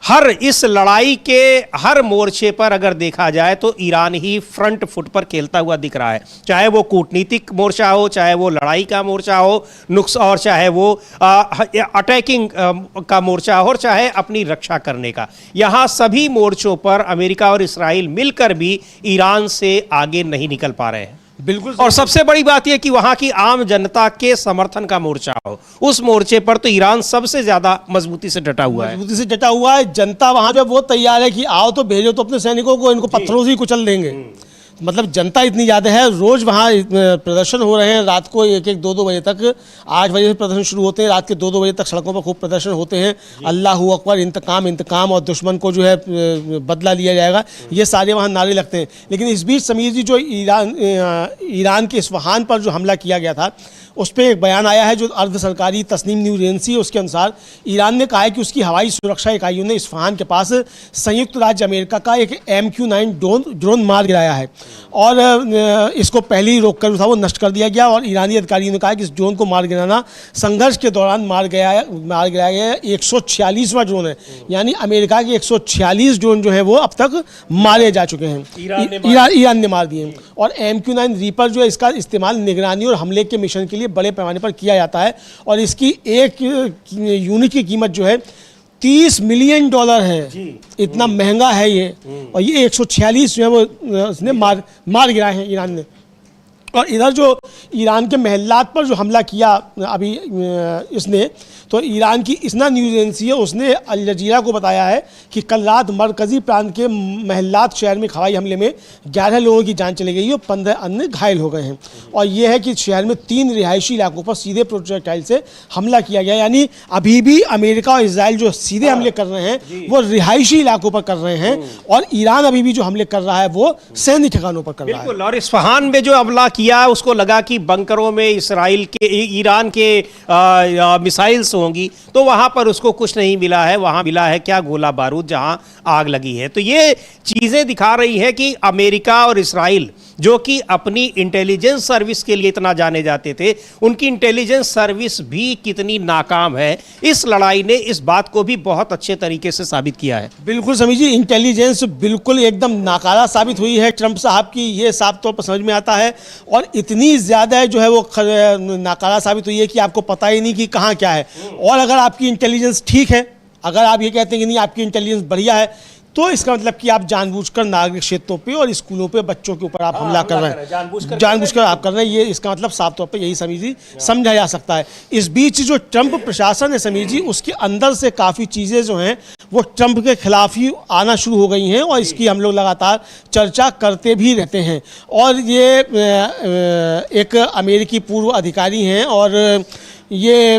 हर इस लड़ाई के हर मोर्चे पर अगर देखा जाए तो ईरान ही फ्रंट फुट पर खेलता हुआ दिख रहा है, चाहे वो कूटनीतिक मोर्चा हो, चाहे वो लड़ाई का मोर्चा हो नुक्स, और चाहे वो अटैकिंग का मोर्चा हो, और चाहे अपनी रक्षा करने का। यहाँ सभी मोर्चों पर अमेरिका और इसराइल मिलकर भी ईरान से आगे नहीं निकल पा रहे हैं। बिल्कुल। और सबसे बड़ी बात यह कि वहां की आम जनता के समर्थन का मोर्चा हो, उस मोर्चे पर तो ईरान सबसे ज्यादा मजबूती से डटा हुआ है। मजबूती से डटा हुआ है। जनता वहां पे वो तैयार है कि आओ तो भेजो तो अपने सैनिकों को, इनको पत्थरों से ही कुचल देंगे। मतलब जनता इतनी ज़्यादा है। रोज़ वहाँ प्रदर्शन हो रहे हैं, रात को 1-1, 2-2 बजे तक। 8 बजे से प्रदर्शन शुरू होते हैं, रात के 2-2 बजे तक सड़कों पर खूब प्रदर्शन होते हैं। अल्लाहू अकबर, इंतकाम इंतकाम, और दुश्मन को जो है बदला लिया जाएगा, ये सारे वहाँ नारे लगते हैं। लेकिन इस बीच समीर जी, जो ईरान के इस्फहान पर जो हमला किया गया था, उस पर एक बयान आया है जो अर्ध सरकारी तस्नीम न्यूज़ एजेंसी है। उसके अनुसार ईरान ने कहा है कि उसकी हवाई सुरक्षा इकाइयों ने इस्फहान के पास संयुक्त राज्य अमेरिका का एक MQ-9 ड्रोन मार गिराया है, और इसको पहले ही रोक कर था वो नष्ट कर दिया गया। और ईरानी अधिकारियों ने कहा कि इस ड्रोन को मार गिराना संघर्ष के दौरान मार गिराया गया 146वां ड्रोन है। यानी अमेरिका के 146 ड्रोन जो है वो अब तक मारे जा चुके हैं, ईरान ने मार दिए हैं। और MQ-9 रीपर जो है, इसका इस्तेमाल निगरानी और हमले के मिशन के लिए बड़े पैमाने पर किया जाता है, और इसकी एक यूनिट की कीमत जो है $30 मिलियन है। इतना महंगा है ये, और ये 146 जो है वो उसने मार गिराए हैं ईरान ने। और इधर जो ईरान के महलात पर जो हमला किया अभी इसने, तो ईरान की इसना न्यूज़ एजेंसी है, उसने अल जजीरा को बताया है कि कल रात मरकज़ी प्रांत के महलात शहर में हवाई हमले में 11 लोगों की जान चली गई है और 15 अन्य घायल हो गए हैं। और ये है कि शहर में 3 रिहायशी इलाकों पर सीधे प्रोजेक्टाइल से हमला किया गया। यानी अभी भी अमेरिका और इसराइल जो सीधे हमले कर रहे हैं वो रिहायशी इलाकों पर कर रहे हैं, और ईरान अभी भी जो हमले कर रहा है वो सैन्य ठिकानों पर कर रहा है। और इस्फहान में जो हमला किया, उसको लगा कि बंकरों में ईरान के मिसाइल्स होंगी, तो वहां पर उसको कुछ नहीं मिला है। वहां मिला है क्या? गोला बारूद, जहां आग लगी है। तो ये चीजें दिखा रही है कि अमेरिका और इसराइल, जो कि अपनी इंटेलिजेंस सर्विस के लिए इतना जाने जाते थे, उनकी इंटेलिजेंस सर्विस भी कितनी नाकाम है। इस लड़ाई ने इस बात को भी बहुत अच्छे तरीके से साबित किया है। बिल्कुल समीर जी, इंटेलिजेंस बिल्कुल एकदम नाकारा साबित हुई है ट्रंप साहब की, ये साफ तौर पर समझ में आता है। और इतनी ज़्यादा जो है वो नाकारा साबित हुई है कि आपको पता ही नहीं कि कहाँ क्या है। और अगर आपकी इंटेलिजेंस ठीक है, अगर आप ये कहते हैं कि नहीं आपकी इंटेलिजेंस बढ़िया है, तो इसका मतलब कि आप जानबूझकर नागरिक क्षेत्रों पे और स्कूलों पे बच्चों के ऊपर आप हमला कर रहे हैं, जानबूझकर आप कर रहे हैं। ये इसका मतलब साफ तौर पे यही समीर जी समझा जा सकता है। इस बीच जो ट्रंप प्रशासन है समीर जी, उसके अंदर से काफ़ी चीज़ें जो हैं वो ट्रंप के खिलाफ ही आना शुरू हो गई हैं, और इसकी हम लोग लगातार चर्चा करते भी रहते हैं। और ये एक अमेरिकी पूर्व अधिकारी हैं, और ये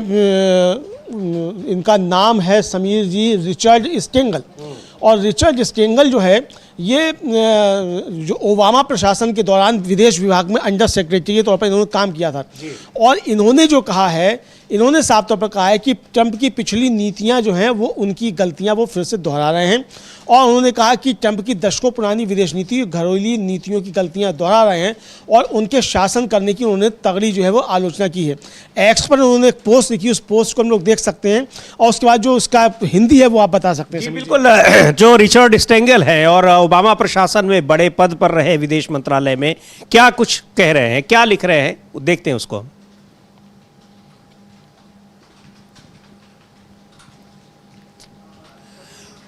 इनका नाम है समीर जी रिचर्ड स्टेंगल। और रिचर्ड स्टेंगल जो है ये जो ओबामा प्रशासन के दौरान विदेश विभाग में अंडर सेक्रेटरी के तौर पर इन्होंने काम किया था। और इन्होंने जो कहा है, इन्होंने साफ तौर पर कहा है कि ट्रंप की पिछली नीतियां जो हैं वो उनकी गलतियां वो फिर से दोहरा रहे हैं। और उन्होंने कहा कि ट्रंप की दशकों पुरानी विदेश नीति, घरेलू नीतियों की गलतियां दोहरा रहे हैं, और उनके शासन करने की उन्होंने तगड़ी जो है वो आलोचना की है। एक्स पर उन्होंने एक पोस्ट लिखी, उस पोस्ट को हम लोग देख सकते हैं, और उसके बाद जो उसका हिंदी है वो आप बता सकते हैं। बिल्कुल, जो रिचर्ड स्टेंगल है और ओबामा प्रशासन में बड़े पद पर रहे विदेश मंत्रालय में, क्या कुछ कह रहे हैं, क्या लिख रहे हैं, देखते हैं उसको।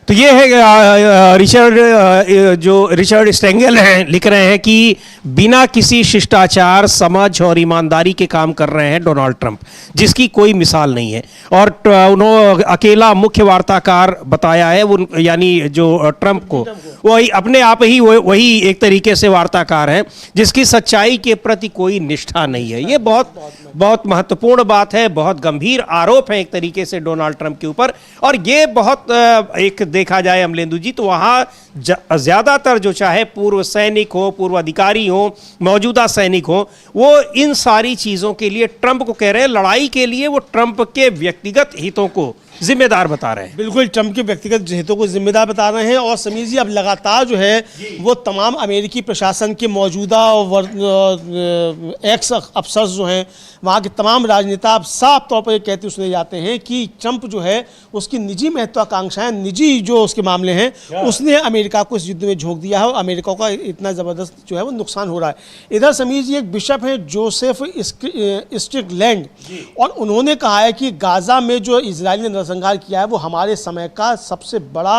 तो ये है रिचर्ड स्टेंगल हैं, लिख रहे हैं कि बिना किसी शिष्टाचार, समझ और ईमानदारी के काम कर रहे हैं डोनाल्ड ट्रंप, जिसकी कोई मिसाल नहीं है। और उन्होंने अकेला मुख्य वार्ताकार बताया है, वो यानी जो ट्रंप को, वही अपने आप ही वही एक तरीके से वार्ताकार हैं, जिसकी सच्चाई के प्रति कोई निष्ठा नहीं है। ये बहुत महत्वपूर्ण बात है, बहुत गंभीर आरोप है एक तरीके से डोनाल्ड ट्रंप के ऊपर। और ये बहुत एक देखा जाए अमलेंदु जी, तो वहाँ ज़्यादातर जो चाहे पूर्व सैनिक हो, पूर्व अधिकारी हो, मौजूदा सैनिक हो, वो इन सारी चीज़ों के लिए ट्रंप को कह रहे हैं, लड़ाई के लिए वो ट्रंप के व्यक्तिगत हितों को जिम्मेदार बता रहे हैं। बिल्कुल, ट्रंप के व्यक्तिगत हितों को जिम्मेदार बता रहे हैं। और समीर जी अब लगातार जो है वो तमाम अमेरिकी प्रशासन के मौजूदा एक्स अफसर जो हैं, वहाँ के तमाम राजनेता अब साफ तौर पर कहते सुने जाते हैं कि ट्रंप जो है उसकी निजी महत्वाकांक्षाएं, निजी जो उसके मामले हैं उसने अमेरिका को इस युद्ध में झोंक दिया है और अमेरिका का इतना ज़बरदस्त जो है वो नुकसान हो रहा है। इधर समीर जी एक बिशप हैं जोसेफ स्ट्रिकलैंड, और उन्होंने कहा है कि गाज़ा में जो इजराइल ने नरसंहार किया है वो हमारे समय का सबसे बड़ा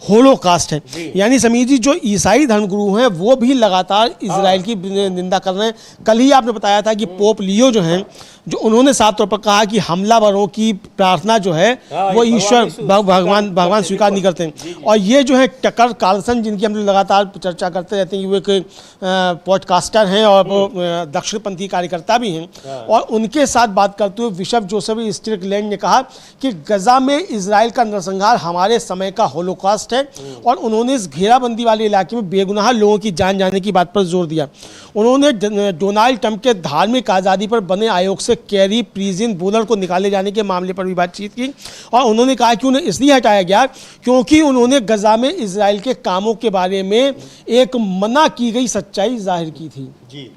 होलोकास्ट है। यानी समीर जी जो ईसाई धर्मगुरु हैं वो भी लगातार इजराइल की निंदा कर रहे हैं। कल ही आपने बताया था कि पोप लियो जो हैं, जो उन्होंने साफ तौर पर कहा कि हमलावरों की प्रार्थना जो है वो ईश्वर भगवान स्वीकार नहीं करते हैं। और ये जो है टकर कार्लसन, जिनकी हम लोग लगातार चर्चा करते रहते हैं, वो एक पॉडकास्टर हैं और दक्षिणपंथी कार्यकर्ता भी हैं, और उनके साथ बात करते हुए बिशप जोसेफ स्ट्रिकलैंड ने कहा कि गजा में इजराइल का नरसंहार हमारे समय का होलोकास्ट है, और उन्होंने इस घेराबंदी वाले इलाके में बेगुनाह लोगों की जान जाने की बात पर जोर दिया। उन्होंने डोनाल्ड ट्रंप के धार्मिक आज़ादी पर बने आयोग से कैरी प्रिजन बुलर को निकाले जाने के मामले पर भी बातचीत की, और उन्होंने कहा कि उन्हें इसलिए हटाया गया क्योंकि उन्होंने गजा में इजराइल के कामों के बारे में एक मना की गई सच्चाई जाहिर की थी। जी,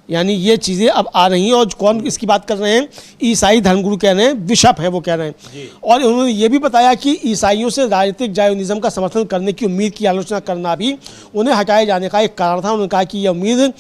यानी ये चीज़ें अब आ रही हैं। और कौन इसकी बात कर रहे हैं? ईसाई धर्मगुरु कह रहे हैं, बिशप है वो कह रहे हैं। और उन्होंने ये भी बताया कि ईसाइयों से राजनीतिक जायोनिज्म का समर्थन करने की उम्मीद की आलोचना करना भी उन्हें हटाए जाने का एक कारण था। उन्होंने कहा कि यह उम्मीद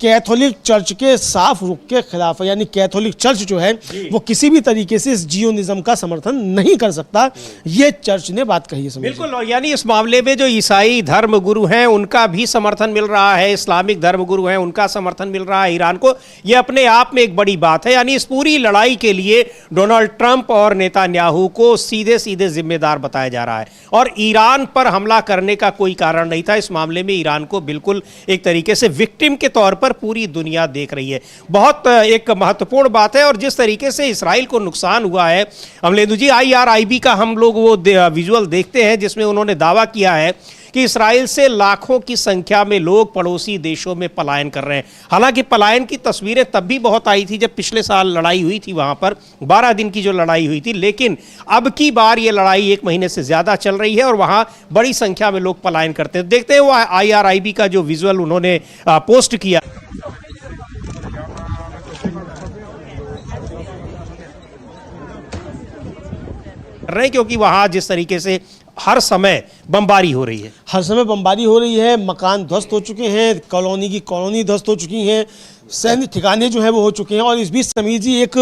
कैथोलिक चर्च के साफ रुख के खिलाफ है, यानी कैथोलिक चर्च जो है वो किसी भी तरीके से इस जियोनिज्म का समर्थन नहीं कर सकता, ये चर्च ने बात कही है। बिल्कुल, और यानी इस मामले में जो ईसाई धर्म गुरु हैं उनका भी समर्थन मिल रहा है, इस्लामिक धर्म गुरु हैं उनका समर्थन मिल रहा है ईरान को। ये अपने आप में एक बड़ी बात है। यानी इस पूरी लड़ाई के लिए डोनाल्ड ट्रंप और नेतान्याहू को सीधे सीधे जिम्मेदार बताया जा रहा है, और ईरान पर हमला करने का कोई कारण नहीं था। इस मामले में ईरान को बिल्कुल एक तरीके से विक्टिम के तौर पर पूरी दुनिया देख रही है। बहुत एक महत्वपूर्ण बात है। और जिस तरीके से इजराइल को नुकसान हुआ है, अमलेंदु जी, IRIB का हम लोग वो विजुअल देखते हैं जिसमें उन्होंने दावा किया है कि इजराइल से लाखों की संख्या में लोग पड़ोसी देशों में पलायन कर रहे हैं। हालांकि पलायन की तस्वीरें तब भी बहुत आई थी जब पिछले साल लड़ाई हुई थी, वहां पर 12 दिन की जो लड़ाई हुई थी, लेकिन अब की बार ये लड़ाई 1 महीने से ज्यादा चल रही है और वहां बड़ी संख्या में लोग पलायन करते हैं। देखते हैं वो IRIB का जो विजुअल उन्होंने पोस्ट किया रहे हैं, क्योंकि वहां जिस तरीके से हर समय बमबारी हो रही है, हर समय बमबारी हो रही है, मकान ध्वस्त हो चुके हैं, कॉलोनी की कॉलोनी ध्वस्त हो चुकी हैं, सैन्य ठिकाने जो है वो हो चुके हैं। और इस बीच समीर जी एक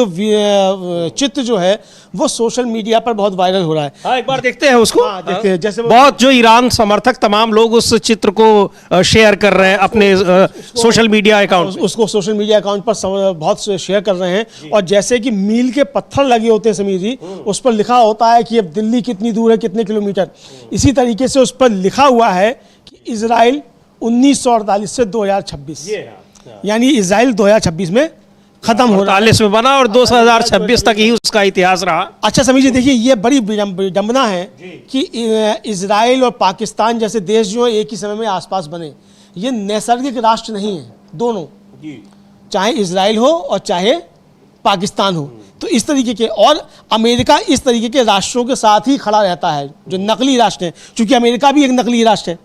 चित्र जो है वो सोशल मीडिया पर बहुत वायरल हो रहा है। हाँ, एक बार देखते हैं उसको। हाँ, देखते हैं। जैसे बहुत जो ईरान समर्थक तमाम लोग उस चित्र को शेयर कर रहे हैं अपने सोशल मीडिया अकाउंट, उसको सोशल मीडिया अकाउंट पर बहुत शेयर कर रहे हैं। और जैसे कि मील के पत्थर लगे होते हैं समीर जी, उस पर लिखा होता है कि अब दिल्ली कितनी दूर है, कितने किलोमीटर, इसी तरीके से उस पर लिखा हुआ है कि इजराइल 1948 से 2026, यानी इजराइल 2026 में खत्म हो रहा है। 48 में बना और 2026 तक ही उसका इतिहास रहा। अच्छा समीर जी, देखिए ये बड़ी विडंबना है कि इजराइल और पाकिस्तान जैसे देश जो एक ही समय में आसपास बने। ये नैसर्गिक राष्ट्र नहीं है दोनों, चाहे इजराइल हो और चाहे पाकिस्तान हो। तो इस तरीके के, और अमेरिका इस तरीके के राष्ट्रों के साथ ही खड़ा रहता है जो नकली राष्ट्र हैं, क्योंकि अमेरिका भी एक नकली राष्ट्र है।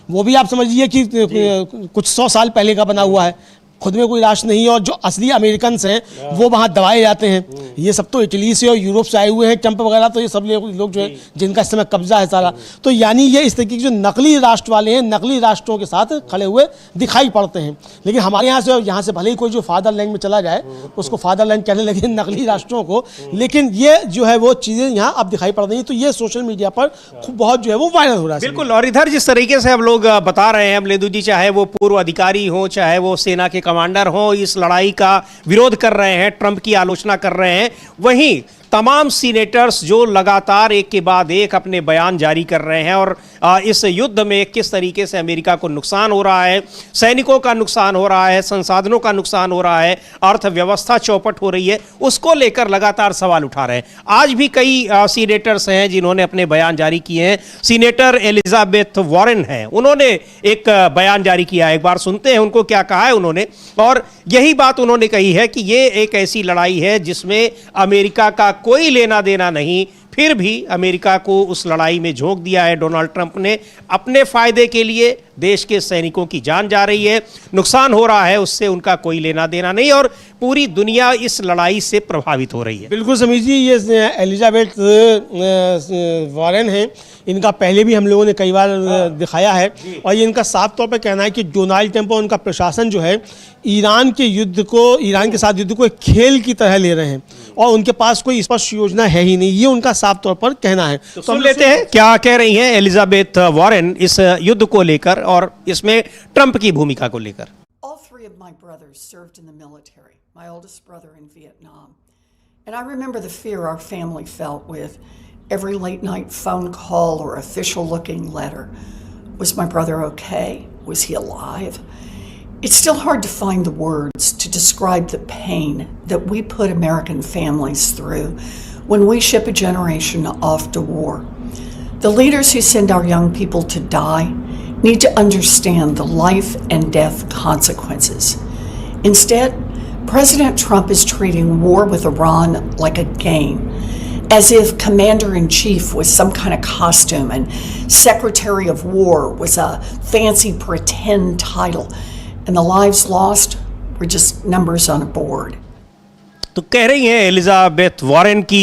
वो भी आप समझिए कि कुछ 100 साल पहले का बना हुआ है, खुद में कोई राष्ट्र नहीं है। और जो असली अमेरिकन हैं वो वहाँ दबाए जाते हैं। ये सब तो इटली से और यूरोप से आए हुए हैं, ट्रंप वगैरह, तो ये सब लोग जो है जिनका इस समय कब्जा है सारा। तो यानी ये इस तरीके के जो नकली राष्ट्र वाले हैं, नकली राष्ट्रों के साथ खड़े हुए दिखाई पड़ते हैं। लेकिन हमारे यहाँ से भले ही कोई जो फादरलैंड में चला जाए उसको फादरलैंड कहने लगे नकली राष्ट्रों को, लेकिन ये जो है वो चीज़ें यहाँ अब दिखाई पड़ रही हैं। तो ये सोशल मीडिया पर बहुत जो है वो वायरल हो रहा है। बिल्कुल, और इधर जिस तरीके से हम लोग बता रहे हैं अमलेंदु जी, चाहे वो पूर्व अधिकारी हो, चाहे वो सेना के कमांडर हो, इस लड़ाई का विरोध कर रहे हैं, ट्रंप की आलोचना कर रहे हैं, वहीं तमाम सीनेटर्स जो लगातार एक के बाद एक अपने बयान जारी कर रहे हैं और इस युद्ध में किस तरीके से अमेरिका को नुकसान हो रहा है, सैनिकों का नुकसान हो रहा है, संसाधनों का नुकसान हो रहा है, अर्थव्यवस्था चौपट हो रही है, उसको लेकर लगातार सवाल उठा रहे हैं। आज भी कई सीनेटर्स हैं जिन्होंने अपने बयान जारी किए हैं। सीनेटर एलिजाबेथ वॉरेन है, उन्होंने एक बयान जारी किया है, एक बार सुनते हैं उनको क्या कहा है उन्होंने। और यही बात उन्होंने कही है कि ये एक ऐसी लड़ाई है जिसमें अमेरिका का कोई लेना देना नहीं, फिर भी अमेरिका को उस लड़ाई में झोंक दिया है डोनाल्ड ट्रंप ने अपने फायदे के लिए। देश के सैनिकों की जान जा रही है, नुकसान हो रहा है, उससे उनका कोई लेना देना नहीं और पूरी दुनिया इस लड़ाई से प्रभावित हो रही है। बिल्कुल समीर जी, ये एलिजाबेथ वॉरेन हैं, इनका पहले भी हम लोगों ने कई बार दिखाया है और ये इनका साफ तौर पर कहना है कि डोनाल्ड ट्रंप और उनका प्रशासन जो है ईरान के साथ युद्ध को एक खेल की तरह ले रहे हैं और उनके पास कोई स्पष्ट योजना है ही नहीं, ये उनका साफ तौर पर कहना है। तो हम लेते हैं क्या कह रही हैं एलिजाबेथ वॉरेन इस युद्ध को लेकर और इसमें ट्रंप की भूमिका को लेकर। All three of my brothers served in the military, my oldest brother in Vietnam. And I remember the fear our family felt with every late night phone call or official looking letter. Was my brother okay? Was he alive? It's still hard to find the words to describe the pain that we put American families through when we ship a generation off to war. The leaders who send our young people to die need to understand the life and death consequences. Instead, President Trump is treating war with Iran like a game, as if Commander-in-Chief was some kind of costume and Secretary of War was a fancy pretend title, and the lives lost were just numbers on a board. तो कह रही हैं एलिजाबेथ वॉरेन की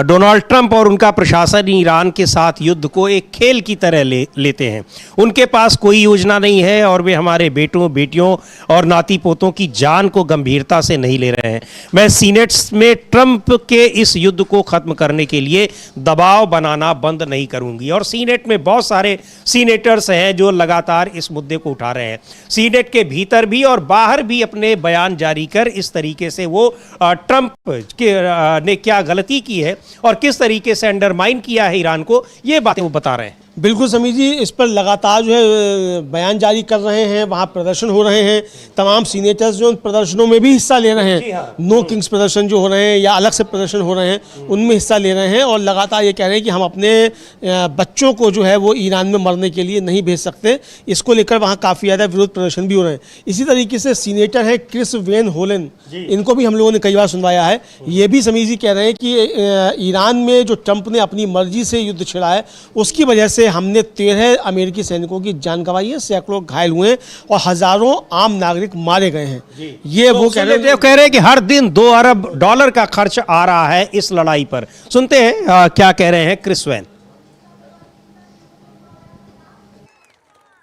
डोनाल्ड ट्रंप और उनका प्रशासन ईरान के साथ युद्ध को एक खेल की तरह लेते हैं। उनके पास कोई योजना नहीं है और वे हमारे बेटों बेटियों और नाती पोतों की जान को गंभीरता से नहीं ले रहे हैं। मैं सीनेट में ट्रंप के इस युद्ध को ख़त्म करने के लिए दबाव बनाना बंद नहीं करूंगी। और सीनेट में बहुत सारे सीनेटर्स हैं जो लगातार इस मुद्दे को उठा रहे हैं। सीनेट के भीतर भी और बाहर भी अपने बयान जारी कर इस तरीके से वो ट्रंप ने क्या गलती की है और किस तरीके से अंडरमाइन किया है ईरान को, ये बातें वो बता रहे हैं। बिल्कुल समीर जी, इस पर लगातार जो है बयान जारी कर रहे हैं, वहाँ प्रदर्शन हो रहे हैं। तमाम सीनेटर्स जो प्रदर्शनों में भी हिस्सा ले रहे हैं, नो किंग्स प्रदर्शन जो हो रहे हैं या अलग से प्रदर्शन हो रहे हैं उनमें हिस्सा ले रहे हैं और लगातार ये कह रहे हैं कि हम अपने बच्चों को जो है वो ईरान में मरने के लिए नहीं भेज सकते। इसको लेकर वहाँ काफ़ी ज़्यादा विरोध प्रदर्शन भी हो रहे हैं। इसी तरीके से सीनेटर है क्रिस वेन होलन, इनको भी हम लोगों ने कई बार सुनवाया है। ये भी समीर जी कह रहे हैं कि ईरान में जो ट्रंप ने अपनी मर्जी से युद्ध छिड़ा है उसकी वजह से हमने 13 अमेरिकी सैनिकों की जान गंवाई है, सैकड़ों घायल हुए और हजारों आम नागरिक मारे गए हैं। ये तो वो कह रहे हैं कि हर दिन $2 अरब का खर्च आ रहा है इस लड़ाई पर। सुनते हैं क्या कह रहे हैं Chris Van.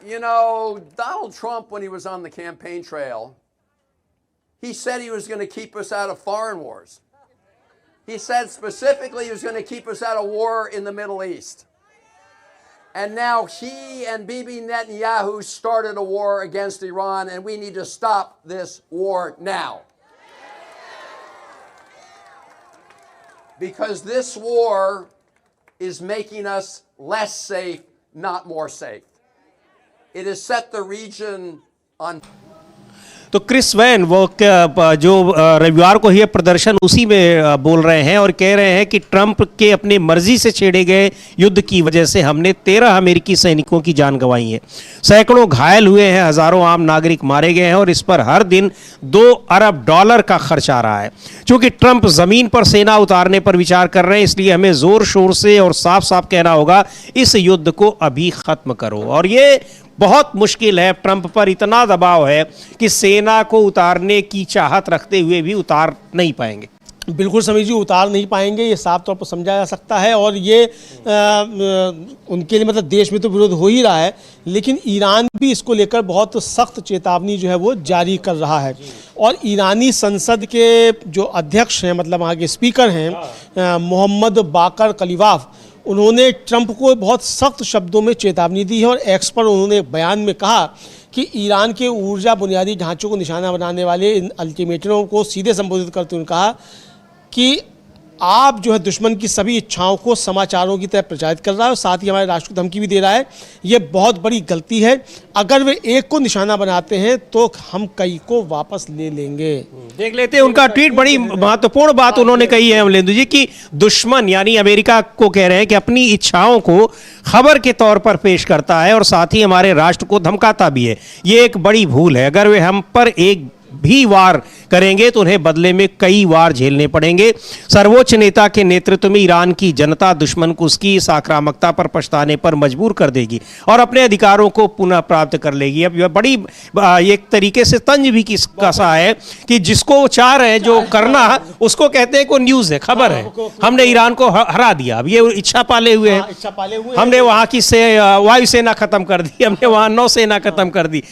You know, Donald Trump, when he was on the campaign trail, he said he was going to keep us out of foreign wars. He said specifically he was going to keep us out of war in the Middle East. And now he and Bibi Netanyahu started a war against Iran, and we need to stop this war now. Because this war is making us less safe, not more safe. It has set the region on. तो क्रिस वैन वो जो रविवार को ये प्रदर्शन उसी में बोल रहे हैं और कह रहे हैं कि ट्रंप के अपने मर्जी से छेड़े गए युद्ध की वजह से हमने 13 अमेरिकी सैनिकों की जान गंवाई है, सैकड़ों घायल हुए हैं, हजारों आम नागरिक मारे गए हैं और इस पर हर दिन $2 अरब का खर्च आ रहा है। चूंकि ट्रंप ज़मीन पर सेना उतारने पर विचार कर रहे हैं, इसलिए हमें ज़ोर शोर से और साफ साफ कहना होगा इस युद्ध को अभी ख़त्म करो। और ये बहुत मुश्किल है, ट्रंप पर इतना दबाव है कि सेना को उतारने की चाहत रखते हुए भी उतार नहीं पाएंगे। बिल्कुल समीर जी, उतार नहीं पाएंगे, ये साफ तौर पर समझा जा सकता है। और ये उनके लिए मतलब देश में तो विरोध हो ही रहा है, लेकिन ईरान भी इसको लेकर बहुत सख्त चेतावनी जो है वो जारी कर रहा है। और ईरानी संसद के जो अध्यक्ष हैं, मतलब वहाँ के स्पीकर हैं मोहम्मद बाकर कलीबाफ, उन्होंने ट्रंप को बहुत सख्त शब्दों में चेतावनी दी है और एक्स पर उन्होंने बयान में कहा कि ईरान के ऊर्जा बुनियादी ढांचों को निशाना बनाने वाले इन अल्टीमेटमों को सीधे संबोधित करते हुए कहा कि आप जो है दुश्मन की सभी इच्छाओं को समाचारों की तरह प्रचारित कर रहा है और साथ ही हमारे राष्ट्र को धमकी भी दे रहा है। ये बहुत बड़ी गलती है, अगर वे एक को निशाना बनाते हैं तो हम कई को वापस ले लेंगे। देख लेते हैं उनका ट्वीट। बड़ी महत्वपूर्ण बात उन्होंने कही है अमलेंदु जी कि दुश्मन यानी अमेरिका को कह रहे हैं कि अपनी इच्छाओं को खबर के तौर पर पेश करता है और साथ ही हमारे राष्ट्र को धमकाता भी है। ये एक बड़ी भूल है। अगर वे हम पर एक भी वार करेंगे तो उन्हें बदले में कई वार झेलने पड़ेंगे। सर्वोच्च नेता के नेतृत्व में ईरान की जनता दुश्मन को उसकी इस आक्रामकता पर पछताने पर मजबूर कर देगी और अपने अधिकारों को पुनः प्राप्त कर लेगी। अब यह बड़ी एक तरीके से तंज भी कसा है कि जिसको चाह रहे हैं जो करना उसको कहते हैं को न्यूज़ है, खबर है, हमने ईरान को हरा दिया। अब ये इच्छा पाले हुए हैं, हमने वहाँ की वायुसेना खत्म कर दी, हमने वहाँ नौसेना खत्म कर दी,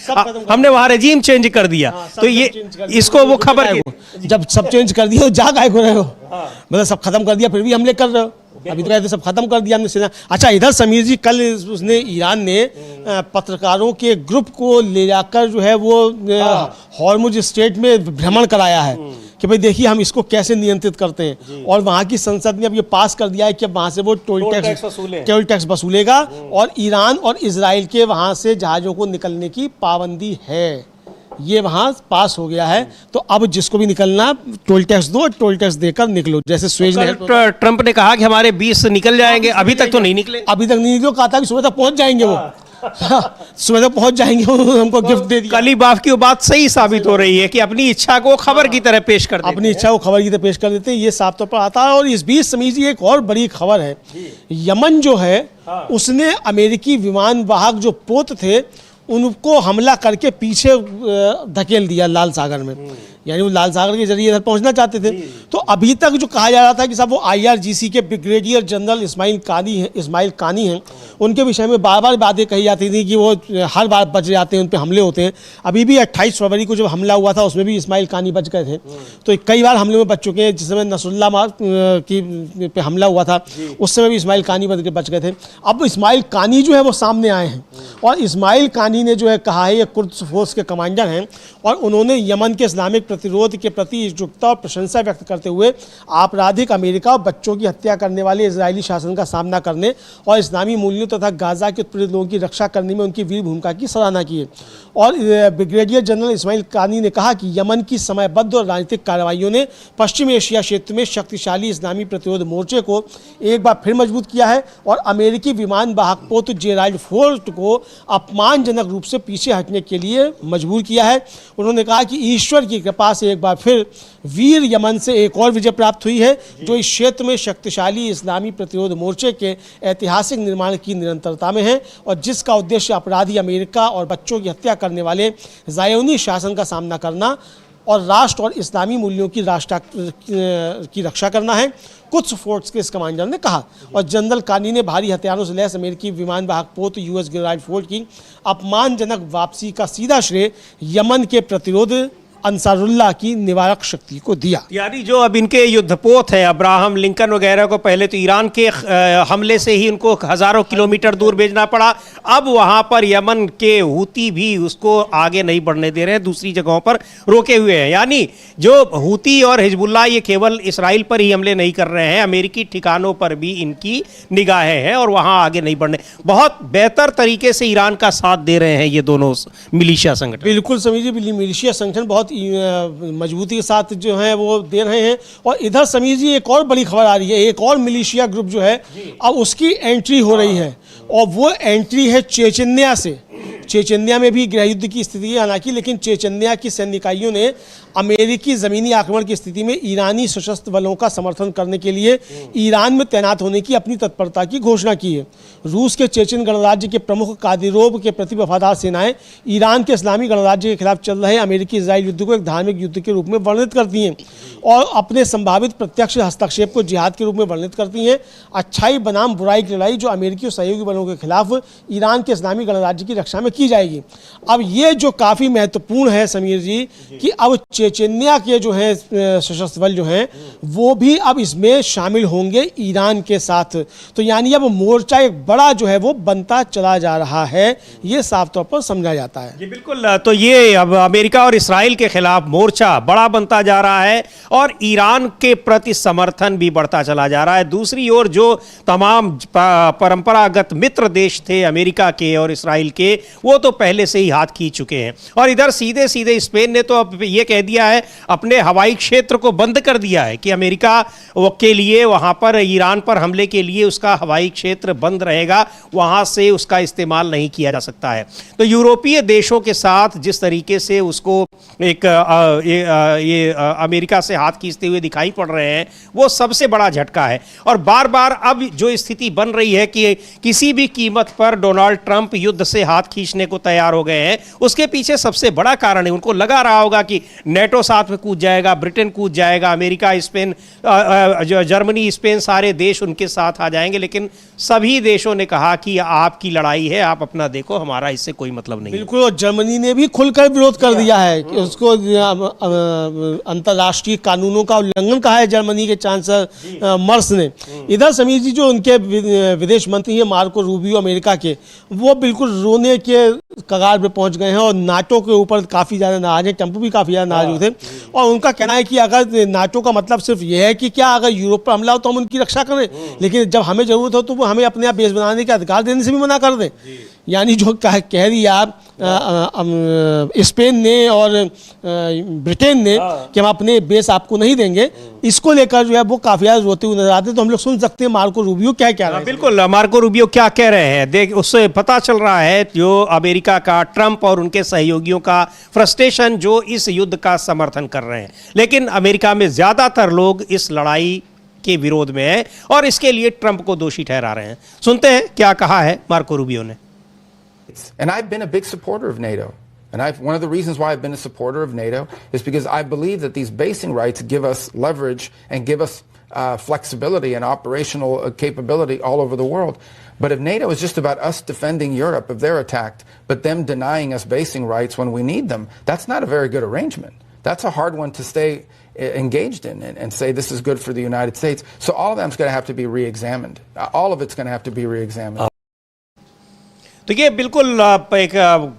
हमने वहाँ रेजीम चेंज कर दिया। तो ये इसको वो खबर जब सब चेंज कर दिया तो जा काय को रहे हो, मतलब सब खत्म कर दिया फिर भी हमले कर रहे हो। अभी तो कहते सब खत्म कर दिया हमने सेना। अच्छा, इधर समीर जी कल उसने ईरान ने पत्रकारों के ग्रुप को ले जाकर जो है वो हॉर्मुज स्टेट में भ्रमण कराया है कि भाई देखिए हम इसको कैसे नियंत्रित करते हैं। और वहाँ की संसद ने अब ये पास कर दिया है कि अब वहाँ से वो टोल टैक्स वसूलेगा और ईरान और इजराइल के वहाँ से जहाज़ों को निकलने की पाबंदी है, ये वहाँ पास हो गया है। तो अब जिसको भी निकलना टोल टैक्स दो, टोल टैक्स देकर निकलो। जैसे स्वेज ने ट्रंप ने कहा कि हमारे 20 निकल जाएंगे, अभी तक तो नहीं निकले, अभी तक नहीं निकले। कहा था कि सुबह तक पहुंच जाएंगे वो सुबह तक पहुंच जाएंगे, हमको गिफ्ट दे दिया। कली बाफ की बात सही साबित हो रही है कि अपनी इच्छा को खबर की तरह पेश कर देते, अपनी इच्छा को खबर की तरह पेश कर देते हैं, ये साफ तौर पर आता है। और इस बीच समीर जी एक और बड़ी खबर है, यमन जो है उसने अमेरिकी विमान वाहक जो पोत थे उनको हमला करके पीछे धकेल दिया लाल सागर में, यानी वो लाल सागर के जरिए इधर पहुंचना चाहते थे। तो अभी तक जो कहा जा रहा था कि साहब वो IRGC के ब्रिगेडियर जनरल इस्माइल कानी हैं, उनके विषय में बार बार बातें कही जाती थी कि वो हर बार बच जाते हैं, उन पर हमले होते हैं। अभी भी 28 फरवरी को जब हमला हुआ था उसमें भी इस्माइल कानी बच गए थे, तो कई बार हमले में बच चुके हैं। जिस समय नसरुल्लाह की पे हमला हुआ था उस समय भी इस्माइल कानी बच गए थे। अब इस्माइल कानी जो है वो सामने आए हैं और इस्माइल कानी ने जो है कहा है, ये कुर्द फोर्स के कमांडर हैं और उन्होंने यमन के इस्लामिक प्रतिरोध के प्रति एकजुटता और प्रशंसा व्यक्त करते हुए आपराधिक अमेरिका और बच्चों की हत्या करने वाले इजरायली शासन का सामना करने और इस्लामी मूल्यों तथा गाजा के उत्पीड़ित लोगों की रक्षा करने में उनकी वीर भूमिका की सराहना की है। और ब्रिगेडियर जनरल इस्माइल कानी ने कहा कि यमन की समयबद्ध और राजनीतिक कार्रवाइयों ने पश्चिम एशिया क्षेत्र में शक्तिशाली इस्लामी प्रतिरोध मोर्चे को एक बार फिर मजबूत किया है और अमेरिकी विमान वाहक पोत जेराल्ड फोर्ड को अपमानजनक रूप से पीछे हटने के लिए मजबूर किया है। उन्होंने कहा कि ईश्वर की कृपा से एक बार फिर वीर यमन से एक और विजय प्राप्त हुई है जो इस क्षेत्र में शक्तिशाली इस्लामी प्रतिरोध मोर्चे के ऐतिहासिक निर्माण की निरंतरता में है और जिसका उद्देश्य अपराधी अमेरिका और बच्चों की हत्या करने वाले ज़ायोनी शासन का सामना करना और राष्ट्र और इस्लामी मूल्यों की रक्षा करना है, कुछ फोर्स के इस कमांडर ने कहा। और जनरल कानी ने भारी हथियारों से लैस अमेरिकी विमान वाहक पोत US जेराल्ड फोर्ड की अपमानजनक वापसी का सीधा श्रेय यमन के प्रतिरोध अंसारुल्लाह की निवारक शक्ति को दिया। यानी जो अब इनके युद्धपोत है अब्राहम लिंकन वगैरह को पहले तो ईरान के हमले से ही उनको हज़ारों किलोमीटर दूर भेजना पड़ा, अब वहाँ पर यमन के हूती भी उसको आगे नहीं बढ़ने दे रहे हैं, दूसरी जगहों पर रोके हुए हैं। यानी जो हूती और हिजबुल्लाह ये केवल इसराइल पर ही हमले नहीं कर रहे हैं, अमेरिकी ठिकानों पर भी इनकी निगाहें हैं और वहाँ आगे नहीं बढ़ने, बहुत बेहतर तरीके से ईरान का साथ दे रहे हैं ये दोनों मिलिशिया संगठन। बिल्कुल समीर जी, मिलिशिया संगठन बहुत मजबूती के साथ जो है वो दे रहे हैं। और इधर समीर जी एक और बड़ी खबर आ रही है, एक और मिलिशिया ग्रुप जो है अब उसकी एंट्री हो रही है और वो एंट्री है चेचन्या से। चेचन्या में भी गृह युद्ध की स्थिति है हालांकि, लेकिन चेचन्या की सैन्य इकाइयों ने अमेरिकी ज़मीनी आक्रमण की स्थिति में ईरानी सशस्त्र बलों का समर्थन करने के लिए ईरान में तैनात होने की अपनी तत्परता की घोषणा की है। रूस के चेचन गणराज्य के प्रमुख कादिरोव के प्रति वफादार सेनाएं ईरान के इस्लामी गणराज्य के खिलाफ चल रहे अमेरिकी इजराइल युद्ध को एक धार्मिक युद्ध के रूप में वर्णित करती हैं और अपने संभावित प्रत्यक्ष हस्तक्षेप को जिहाद के रूप में वर्णित करती हैं। अच्छाई बनाम बुराई की लड़ाई जो अमेरिकी और सहयोगी बलों के खिलाफ ईरान के इस्लामी गणराज्य की रक्षा में की जाएगी। अब ये जो काफ़ी महत्वपूर्ण है समीर जी कि अब चेचन्या के जो है सशस्त्र बल जो हैं वो भी अब इसमें शामिल होंगे ईरान के साथ। तो यानी अब मोर्चा एक बड़ा जो है वो बनता चला जा रहा है, ये साफ तौर पर समझा जाता है। जी बिल्कुल, तो ये अब अमेरिका और इसराइल के खिलाफ मोर्चा बड़ा बनता जा रहा है और ईरान के प्रति समर्थन भी बढ़ता चला जा रहा है। दूसरी ओर जो तमाम परंपरागत मित्र देश थे अमेरिका के और इसराइल के, वो तो पहले से ही हाथ खींच चुके हैं। और इधर सीधे सीधे स्पेन ने तो अब ये कह दिया किया है, अपने हवाई क्षेत्र को बंद कर दिया है कि अमेरिका के लिए वहां पर ईरान पर हमले के लिए उसका हवाई क्षेत्र बंद रहेगा, वहां से उसका इस्तेमाल नहीं किया जा सकता है। तो यूरोपीय देशों के साथ जिस तरीके से उसको एक अमेरिका से हाथ खींचते हुए दिखाई पड़ रहे हैं, वो सबसे बड़ा झटका है। और बार बार अब जो स्थिति बन रही है कि किसी भी कीमत पर डोनाल्ड ट्रंप युद्ध से हाथ खींचने को तैयार हो गए हैं, उसके पीछे सबसे बड़ा कारण है, उनको लगा रहा होगा कि नेटो साथ में कूद जाएगा, ब्रिटेन कूद जाएगा, अमेरिका, स्पेन, जर्मनी, स्पेन, सारे देश उनके साथ आ जाएंगे। लेकिन सभी देशों ने कहा कि आपकी लड़ाई है, आप अपना देखो, हमारा इससे कोई मतलब नहीं। बिल्कुल, और जर्मनी ने भी खुलकर विरोध कर दिया है कि उसको अंतर्राष्ट्रीय कानूनों का उल्लंघन कहा है जर्मनी के चांसलर मर्स ने। इधर समीर जी, जो उनके विदेश मंत्री हैं मार्को रूबियो अमेरिका के, वो बिल्कुल रोने के कगार पे पहुंच गए हैं और नाटो के ऊपर काफ़ी ज़्यादा नाराज हैं। ट्रंप भी काफ़ी ज़्यादा नाराज हुए थे और उनका कहना है कि अगर नाटो का मतलब सिर्फ ये है कि क्या अगर यूरोप पर हमला हो तो हम उनकी रक्षा करें, लेकिन जब हमें ज़रूरत हो तो वो हमें अपने आप बेस बनाने के अधिकार देने से भी मना कर दें। यानी जो कह रही है आप स्पेन ने और ब्रिटेन ने कि हम अपने बेस आपको नहीं देंगे, इसको लेकर जो है वो काफी ज्यादा रोते हुए नजर आते हैं। तो हम लोग सुन सकते हैं मार्को रूबियो क्या कह रहे हैं। बिल्कुल, मार्को रूबियो क्या कह रहे हैं, देख उससे पता चल रहा है जो अमेरिका का, ट्रंप और उनके सहयोगियों का फ्रस्ट्रेशन जो इस युद्ध का समर्थन कर रहे हैं। लेकिन अमेरिका में ज्यादातर लोग इस लड़ाई के विरोध में है और इसके लिए ट्रंप को दोषी ठहरा रहे हैं। सुनते हैं क्या कहा है मार्को रूबियो ने। And I've been a big supporter of NATO. And one of the reasons why I've been a supporter of NATO is because I believe that these basing rights give us leverage and give us flexibility and operational capability all over the world. But if NATO is just about us defending Europe if they're attacked, but them denying us basing rights when we need them, that's not a very good arrangement. That's a hard one to stay engaged in and say this is good for the United States. So all of them is going to have to be re-examined. All of it's going to have to be re-examined. तो ये बिल्कुल एक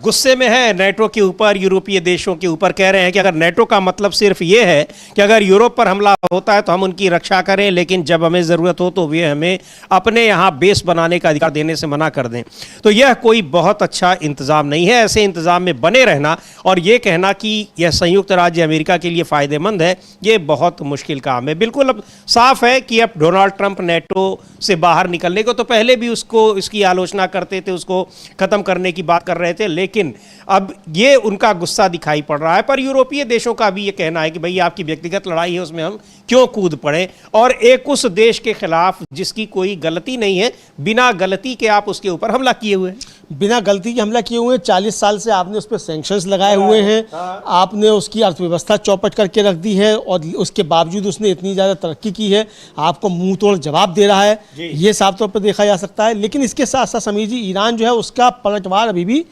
गुस्से में है नेटो के ऊपर, यूरोपीय देशों के ऊपर। कह रहे हैं कि अगर नेटो का मतलब सिर्फ ये है कि अगर यूरोप पर हमला होता है तो हम उनकी रक्षा करें, लेकिन जब हमें ज़रूरत हो तो वे हमें अपने यहाँ बेस बनाने का अधिकार देने से मना कर दें, तो यह कोई बहुत अच्छा इंतज़ाम नहीं है। ऐसे इंतज़ाम में बने रहना और ये कहना कि यह संयुक्त राज्य अमेरिका के लिए फ़ायदेमंद है, ये बहुत मुश्किल काम है। बिल्कुल अब साफ है कि अब डोनाल्ड ट्रंप नेटो से बाहर निकलने को तो पहले भी उसको इसकी आलोचना करते थे, उसको खत्म करने की बात कर रहे थे, लेकिन अब ये उनका गुस्सा दिखाई पड़ रहा है। पर यूरोपीय देशों का भी ये कहना है कि भाई आपकी व्यक्तिगत लड़ाई है, उसमें हम क्यों कूद पड़े, और एक उस देश के खिलाफ जिसकी कोई गलती नहीं है, बिना गलती के आप उसके ऊपर हमला किए हुए हैं। बिना गलती के हमला किए हुए हैं। 40 साल से आपने उस पर सैंक्शंस लगाए हुए हैं, आपने उसकी अर्थव्यवस्था चौपट करके रख दी है और उसके बावजूद उसने इतनी ज़्यादा तरक्की की है, आपको मुंह तोड़ जवाब दे रहा है, ये साफ तौर पर देखा जा सकता है। लेकिन इसके साथ साथ समीर जी, ईरान जो है उसका पलटवार अभी भी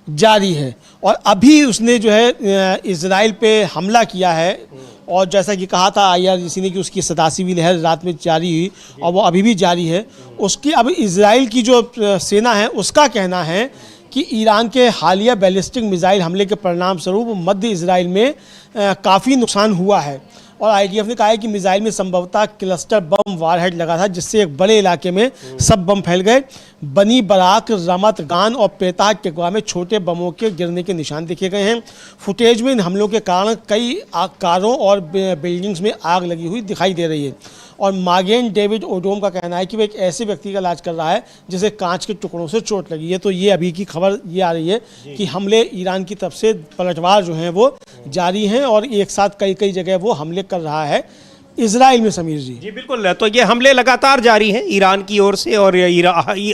जारी है और अभी उसने जो है इजराइल पे हमला किया है और जैसा कि कहा था IRGC ने कि उसकी 87वीं लहर रात में जारी हुई और वो अभी भी जारी है। उसकी अब इजराइल की जो सेना है उसका कहना है कि ईरान के हालिया बैलिस्टिक मिसाइल हमले के परिणाम स्वरूप मध्य इजराइल में काफ़ी नुकसान हुआ है और IDF ने कहा है कि मिसाइल में संभवतः क्लस्टर बम वारहेड लगा था, जिससे एक बड़े इलाके में सब बम फैल गए। बनी बराक, रमत गान और पेताह टिकवा में छोटे बमों के गिरने के निशान देखे गए हैं। फुटेज में इन हमलों के कारण कई कारों और बिल्डिंग्स में आग लगी हुई दिखाई दे रही है और मागेन डेविड ओडोम का कहना है कि वह एक ऐसे व्यक्ति का इलाज कर रहा है जिसे कांच के टुकड़ों से चोट लगी है। तो ये अभी की खबर ये आ रही है कि हमले ईरान की तरफ से पलटवार जो हैं वो जारी हैं और एक साथ कई कई जगह वो हमले कर रहा है इजराइल में। समीर जी बिल्कुल, तो ये हमले लगातार जारी हैं ईरान की ओर से और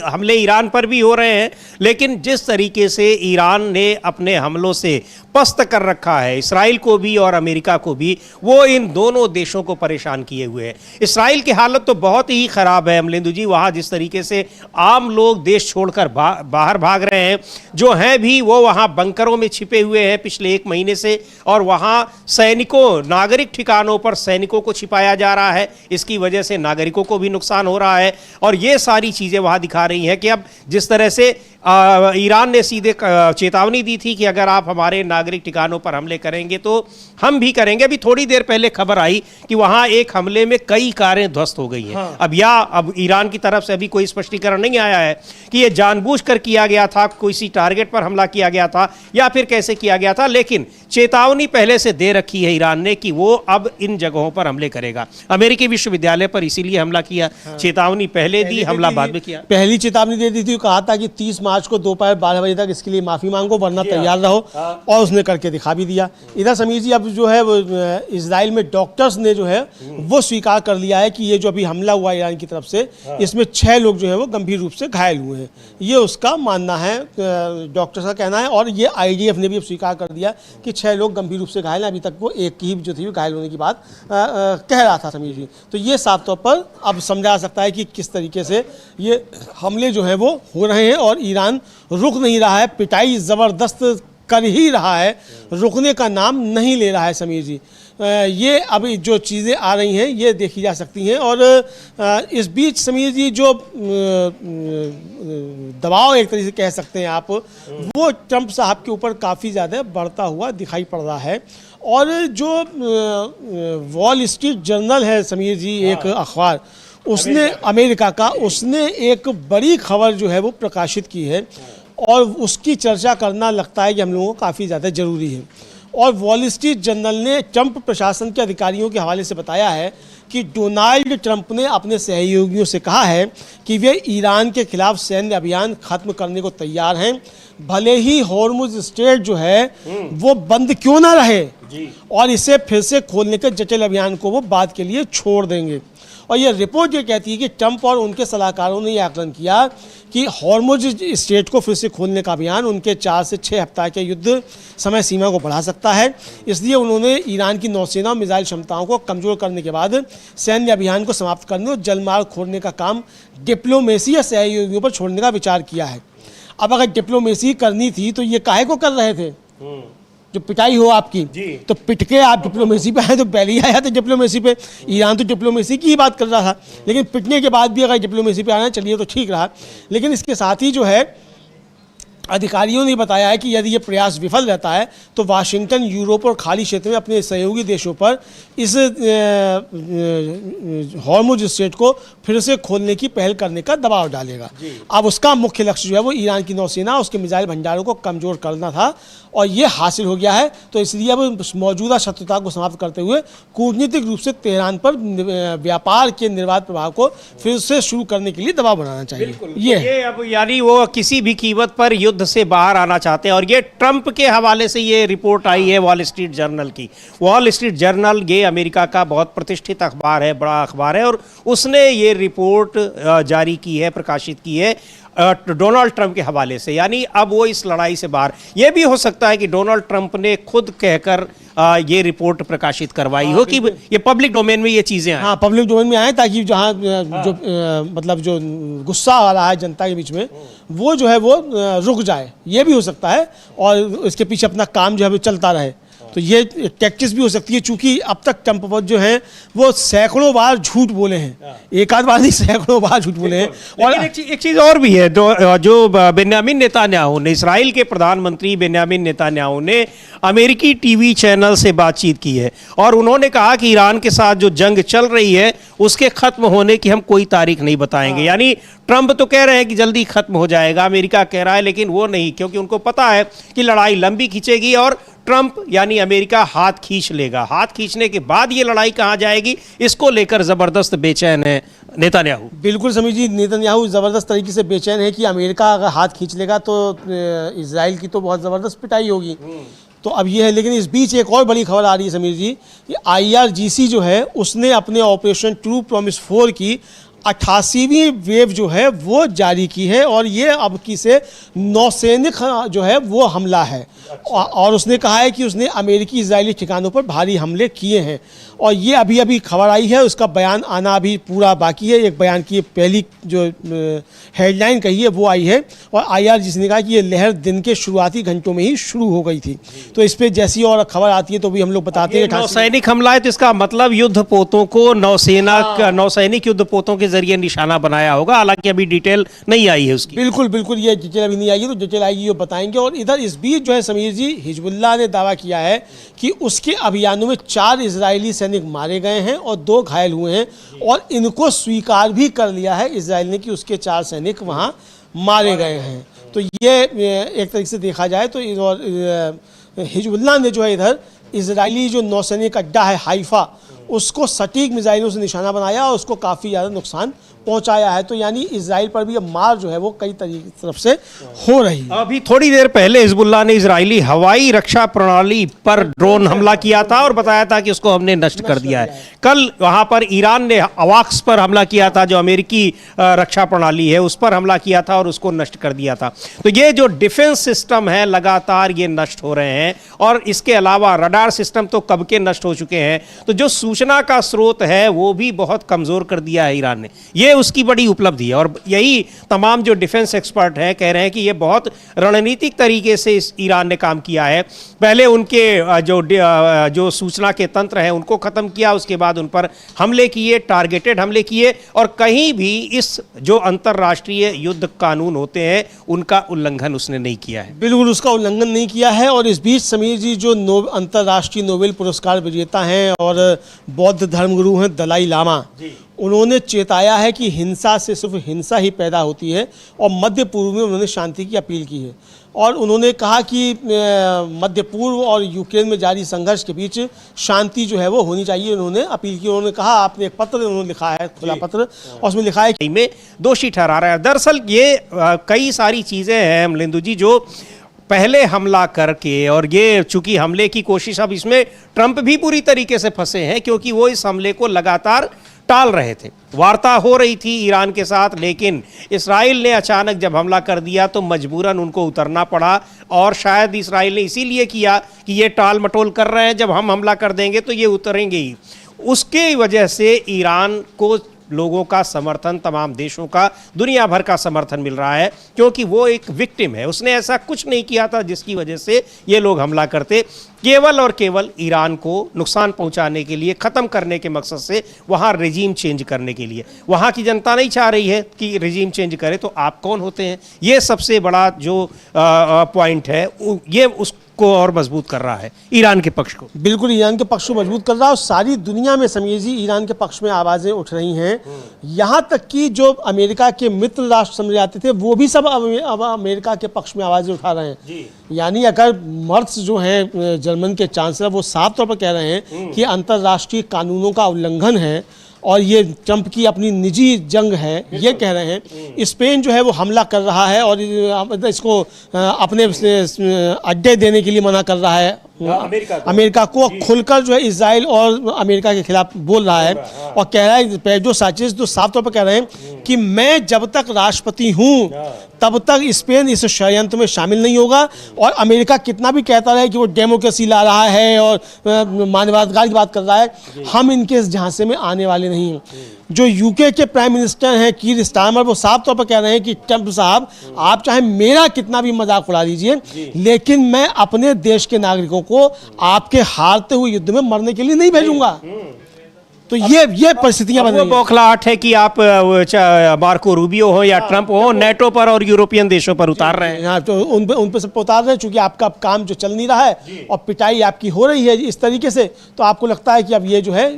हमले ईरान पर भी हो रहे हैं, लेकिन जिस तरीके से ईरान ने अपने हमलों से पस्त कर रखा है इस्राइल को भी और अमेरिका को भी, वो इन दोनों देशों को परेशान किए हुए है। इस्राइल की हालत तो बहुत ही ख़राब है अमलेंदु जी, वहाँ जिस तरीके से आम लोग देश छोड़कर बाहर भाग रहे हैं, जो हैं भी वो वहाँ बंकरों में छिपे हुए हैं पिछले 1 महीने से, और वहाँ सैनिकों, नागरिक ठिकानों पर सैनिकों को छिपाया जा रहा है। इसकी वजह से नागरिकों को भी नुकसान हो रहा है और ये सारी चीज़ें वहाँ दिखा रही हैं कि अब जिस तरह से ईरान ने सीधे चेतावनी दी थी कि अगर आप हमारे नागरिक ठिकानों पर हमले करेंगे तो हम भी करेंगे। अभी थोड़ी देर पहले खबर आई कि वहां एक हमले में कई कारें ध्वस्त हो गई हैं। अब ईरान की तरफ से अभी कोई स्पष्टीकरण नहीं आया है कि यह जानबूझकर किया गया था, किसी टारगेट पर हमला किया गया था या फिर कैसे किया गया था, लेकिन चेतावनी पहले से दे रखी है ईरान ने कि वो अब इन जगहों पर हमले करेगा। अमेरिकी विश्वविद्यालय पर इसीलिए हमला किया, चेतावनी पहले दी, हमला बाद में किया। पहली चेतावनी दे दी थी, कहा था कि 30 मार्च को दोपहर 12 बजे तक इसके लिए माफी मांगो वरना तैयार रहो, और उसने करके दिखा भी दिया। इधर समीर जी, अब जो है वो इजराइल में डॉक्टर्स ने जो है वो स्वीकार कर लिया है कि ये जो अभी हमला हुआ ईरान की तरफ से, इसमें 6 लोग जो है वो गंभीर रूप से घायल हुए हैं, ये उसका मानना है, डॉक्टर्स का कहना है। और ये IDF ने भी स्वीकार कर दिया कि 6 लोग गंभीर रूप से घायल हैं। अभी तक वो एक ही जो थी घायल होने की बात कह रहा था समीर जी। तो ये साफ तौर पर अब समझा जा सकता है कि किस तरीके से ये हमले जो है वो हो रहे हैं और ईरान रुक नहीं रहा है, पिटाई ज़बरदस्त कर ही रहा है, रुकने का नाम नहीं ले रहा है समीर जी। ये अभी जो चीज़ें आ रही हैं ये देखी जा सकती हैं। और इस बीच समीर जी जो दबाव एक तरीके से कह सकते हैं आप, वो ट्रंप साहब के ऊपर काफ़ी ज़्यादा बढ़ता हुआ दिखाई पड़ रहा है। और जो वॉल स्ट्रीट जर्नल है समीर जी, एक अखबार, उसने अमेरिका का, उसने एक बड़ी खबर जो है वो प्रकाशित की है और उसकी चर्चा करना लगता है कि हम लोगों को काफ़ी ज़्यादा ज़रूरी है। और वॉल स्ट्रीट जर्नल ने ट्रंप प्रशासन के अधिकारियों के हवाले से बताया है कि डोनाल्ड ट्रंप ने अपने सहयोगियों से कहा है कि वे ईरान के खिलाफ सैन्य अभियान खत्म करने को तैयार हैं, भले ही हॉर्मुज स्ट्रेट जो है वो बंद क्यों ना रहे, और इसे फिर से खोलने के जटिल अभियान को वो बाद के लिए छोड़ देंगे। और ये रिपोर्ट ये कहती है कि ट्रंप और उनके सलाहकारों ने यह आकलन किया कि हॉर्मुज स्ट्रेट को फिर से खोलने का अभियान उनके 4 से 6 हफ्ते के युद्ध समय सीमा को बढ़ा सकता है। इसलिए उन्होंने ईरान की नौसेना और मिसाइल क्षमताओं को कमज़ोर करने के बाद सैन्य अभियान को समाप्त करने और जलमार्ग खोलने का काम डिप्लोमेसी या सहयोगियों पर छोड़ने का विचार किया है। अब अगर डिप्लोमेसी करनी थी तो ये काहे को कर रहे थे? जो पिटाई हो आपकी, तो पिट के आप डिप्लोमेसी पे आए तो पहले ही आया था डिप्लोमेसी पे। ईरान तो डिप्लोमेसी की ही बात कर रहा था, लेकिन पिटने के बाद भी अगर डिप्लोमेसी पे आना चलिए तो ठीक रहा। लेकिन इसके साथ ही जो है अधिकारियों ने बताया है कि यदि ये प्रयास विफल रहता है तो वाशिंगटन यूरोप और खाड़ी क्षेत्र में अपने सहयोगी देशों पर इस हॉर्मुज स्ट्रेट को फिर से खोलने की पहल करने का दबाव डालेगा। अब उसका मुख्य लक्ष्य जो है वो ईरान की नौसेना, उसके मिसाइल भंडारों को कमज़ोर करना था और ये हासिल हो गया है। तो इसलिए अब मौजूदा शत्रुता को समाप्त करते हुए कूटनीतिक रूप से तेहरान पर व्यापार के निर्बाध प्रभाव को फिर से शुरू करने के लिए दबाव बनाना चाहिए। ये अब यानी वो किसी भी कीमत पर युद्ध से बाहर आना चाहते हैं। और ये ट्रंप के हवाले से ये रिपोर्ट आई है वॉल स्ट्रीट जर्नल की। वॉल स्ट्रीट जर्नल ये अमेरिका का बहुत प्रतिष्ठित अखबार है, बड़ा अखबार है, और उसने ये रिपोर्ट जारी की है, प्रकाशित की है डोनाल्ड ट्रंप के हवाले से। यानी अब वो इस लड़ाई से बाहर, ये भी हो सकता है कि डोनाल्ड ट्रंप ने खुद कहकर ये रिपोर्ट प्रकाशित करवाई हो कि ये पब्लिक डोमेन में ये चीज़ें आए। हाँ, पब्लिक डोमेन में आए ताकि जहाँ जो मतलब जो गुस्सा आ रहा है जनता के बीच में वो जो है वो रुक जाए, ये भी हो सकता है, और इसके पीछे अपना काम जो है वो चलता रहे। तो ये टैक्टिक्स भी हो सकती है, चूंकि अब तक ट्रंप जो है वो सैकड़ों बार झूठ बोले हैं, एक आध बार नहीं सैकड़ों बार झूठ बोले हैं। और एक चीज़ और भी है, जो बेन्यामिन नेतान्याहू ने, इसराइल के प्रधानमंत्री बेन्यामिन नेतान्याहू ने अमेरिकी टीवी चैनल से बातचीत की है और उन्होंने कहा कि ईरान के साथ जो जंग चल रही है उसके खत्म होने की हम कोई तारीख नहीं बताएंगे। यानी ट्रंप तो कह रहे हैं कि जल्दी खत्म हो जाएगा, अमेरिका कह रहा है, लेकिन वो नहीं, क्योंकि उनको पता है कि लड़ाई लंबी खींचेगी और ट्रंप यानी अमेरिका हाथ खींच लेगा। हाथ खींचने के बाद ये लड़ाई कहाँ जाएगी, इसको लेकर जबरदस्त बेचैन है नेतान्याहू। बिल्कुल समीर जी, नेतान्याहू जबरदस्त तरीके से बेचैन है कि अमेरिका अगर हाथ खींच लेगा तो इजराइल की तो बहुत ज़बरदस्त पिटाई होगी। तो अब ये है, लेकिन इस बीच एक और बड़ी खबर आ रही है समीर जी कि IRGC जो है उसने अपने ऑपरेशन ट्रू प्रॉमिस 4 की 88वीं वेव जो है वो जारी की है और ये अब की से नौसैनिक जो है वो हमला है। और उसने कहा है कि उसने अमेरिकी इजरायली ठिकानों पर भारी हमले किए हैं और ये अभी अभी खबर आई है, उसका बयान आना अभी पूरा बाकी है। एक बयान की पहली जो हेडलाइन कही है वो आई है और IRGC ने कहा कि ये लहर दिन के शुरुआती घंटों में ही शुरू हो गई थी। तो इस पर जैसी और खबर आती है तो भी हम लोग बताते हैं। नौसैनिक हमला है तो इसका मतलब युद्ध पोतों को नौसैनिक युद्ध पोतों के जरिए निशाना बनाया होगा, हालांकि अभी डिटेल नहीं आई है उसकी। बिल्कुल बिल्कुल, ये डिटेल अभी नहीं आई है, तो डिटेल आएगी वो बताएंगे। और इधर इस बीच जो है समीर जी, हिजबुल्लाह ने दावा किया है कि उसके अभियानों में 4 इजरायली सैनिक मारे गए हैं और 2 घायल हुए हैं, और इनको स्वीकार भी कर लिया है इजराइल ने कि उसके 4 सैनिक वहाँ मारे गए हैं। तो ये एक तरीके से देखा जाए तो हिजबुल्लाह ने जो है इधर इजरायली जो नौसैनिक अड्डा है हाइफा, उसको सटीक मिसाइलों से निशाना बनाया और उसको काफ़ी ज़्यादा नुकसान पहुंचाया है। तो यानी इजराइल पर भी अब मार जो है वो कई तरफ से हो रही है। अभी थोड़ी देर पहले हिजबुल्लाह ने इजरायली हवाई रक्षा प्रणाली पर ड्रोन हमला किया था और बताया था कि उसको हमने नष्ट कर दिया है। कल वहां पर ईरान ने अवाक्स पर हमला किया था, जो अमेरिकी रक्षा प्रणाली है उस पर हमला किया था और उसको नष्ट कर दिया था। तो ये जो डिफेंस सिस्टम है लगातार ये नष्ट हो रहे हैं, और इसके अलावा रडार सिस्टम तो कब के नष्ट हो चुके हैं। तो जो सूचना का स्रोत है वो भी बहुत कमजोर कर दिया है ईरान ने, ये उसकी बड़ी उपलब्धि है। और यही तमाम जो डिफेंस एक्सपर्ट हैं कह रहे हैं कि ये बहुत रणनीतिक तरीके से इस ईरान ने काम किया है। पहले उनके जो सूचना के तंत्र हैं उनको खत्म किया, उसके बाद उन पर हमले किए, टारगेटेड हमले किए, और कहीं भी इस जो अंतर्राष्ट्रीय युद्ध कानून होते हैं उनका उल्लंघन उसने नहीं किया है। बिल्कुल उसका उल्लंघन नहीं किया है। और इस बीच समीर जी, जो अंतर्राष्ट्रीय नोबेल पुरस्कार विजेता हैं और बौद्ध धर्मगुरु हैं दलाई लामा, उन्होंने चेताया है कि हिंसा से सिर्फ हिंसा ही पैदा होती है, और मध्य पूर्व में उन्होंने शांति की अपील की है। और उन्होंने कहा कि मध्य पूर्व और यूक्रेन में जारी संघर्ष के बीच शांति जो है वो होनी चाहिए, उन्होंने अपील की। उन्होंने कहा, आपने एक पत्र उन्होंने लिखा है, खुला पत्र, और उसमें लिखा है में दोषी ठहरा रहा है। दरअसल ये कई सारी चीज़ें हैं अमलेंदु जी, जो पहले हमला करके, और ये चूंकि हमले की कोशिश, अब इसमें ट्रंप भी पूरी तरीके से फंसे हैं क्योंकि वो इस हमले को लगातार टाल रहे थे। वार्ता हो रही थी ईरान के साथ, लेकिन इस्राइल ने अचानक जब हमला कर दिया तो मजबूरन उनको उतरना पड़ा, और शायद इस्राइल ने इसीलिए किया कि ये टाल मटोल कर रहे हैं, जब हम हमला कर देंगे तो ये उतरेंगे ही। उसके वजह से ईरान को लोगों का समर्थन, तमाम देशों का, दुनिया भर का समर्थन मिल रहा है, क्योंकि वो एक विक्टिम है। उसने ऐसा कुछ नहीं किया था जिसकी वजह से ये लोग हमला करते। केवल और केवल ईरान को नुकसान पहुंचाने के लिए, ख़त्म करने के मकसद से, वहाँ रेजीम चेंज करने के लिए। वहाँ की जनता नहीं चाह रही है कि रेजीम चेंज करे, तो आप कौन होते हैं? ये सबसे बड़ा जो पॉइंट है ये उसको और मजबूत कर रहा है, ईरान के पक्ष को। बिल्कुल ईरान के पक्ष को मजबूत कर रहा है, और सारी दुनिया में समीर जी ईरान के पक्ष में आवाज़ें उठ रही हैं। यहाँ तक कि जो अमेरिका के मित्र राष्ट्र समझे जाते थे वो भी सब अब अमेरिका के पक्ष में आवाज़ें उठा रहे हैं। यानी अगर मर्स जो हैं जर्मन के चांसलर, वो साफ तौर पर कह रहे हैं कि अंतर्राष्ट्रीय कानूनों का उल्लंघन है और ये ट्रंप की अपनी निजी जंग है, ये कह रहे हैं। स्पेन जो है वो हमला कर रहा है और इसको अपने अड्डे देने के लिए मना कर रहा है अमेरिका को, खुलकर जो है इजराइल और अमेरिका के खिलाफ बोल रहा है, और कह रहा है पेड्रो साnchez जो साफ तौर पर कह रहे हैं कि मैं जब तक राष्ट्रपति हूं तब तक स्पेन इस षड्यंत्र में शामिल नहीं होगा। और अमेरिका कितना भी कहता रहे कि वो डेमोक्रेसी ला रहा है और मानवाधिकार की बात कर रहा है, हम इनके इस झांसे में आने वाले नहीं हैं। जो यूके के प्राइम मिनिस्टर हैं कीर स्टारमर, वो साफ तौर पर कह रहे हैं कि ट्रंप साहब, आप चाहे मेरा कितना भी मजाक उड़ा लीजिए, लेकिन मैं अपने देश के नागरिकों को आपके हारते हुए युद्ध में मरने के लिए नहीं भेजूंगा। तो ये परिस्थितियां बन रही हैं। बौखलाहट है कि आप मार्को रूबियो हो या ट्रंप हो, नेटो पर और यूरोपियन देशों पर उतार रहे हैं। हाँ, तो उन पे सब पे उतार रहे हैं, चूंकि आपका काम जो चल नहीं रहा है और पिटाई आपकी हो रही है इस तरीके से, तो आपको लगता है कि अब ये जो है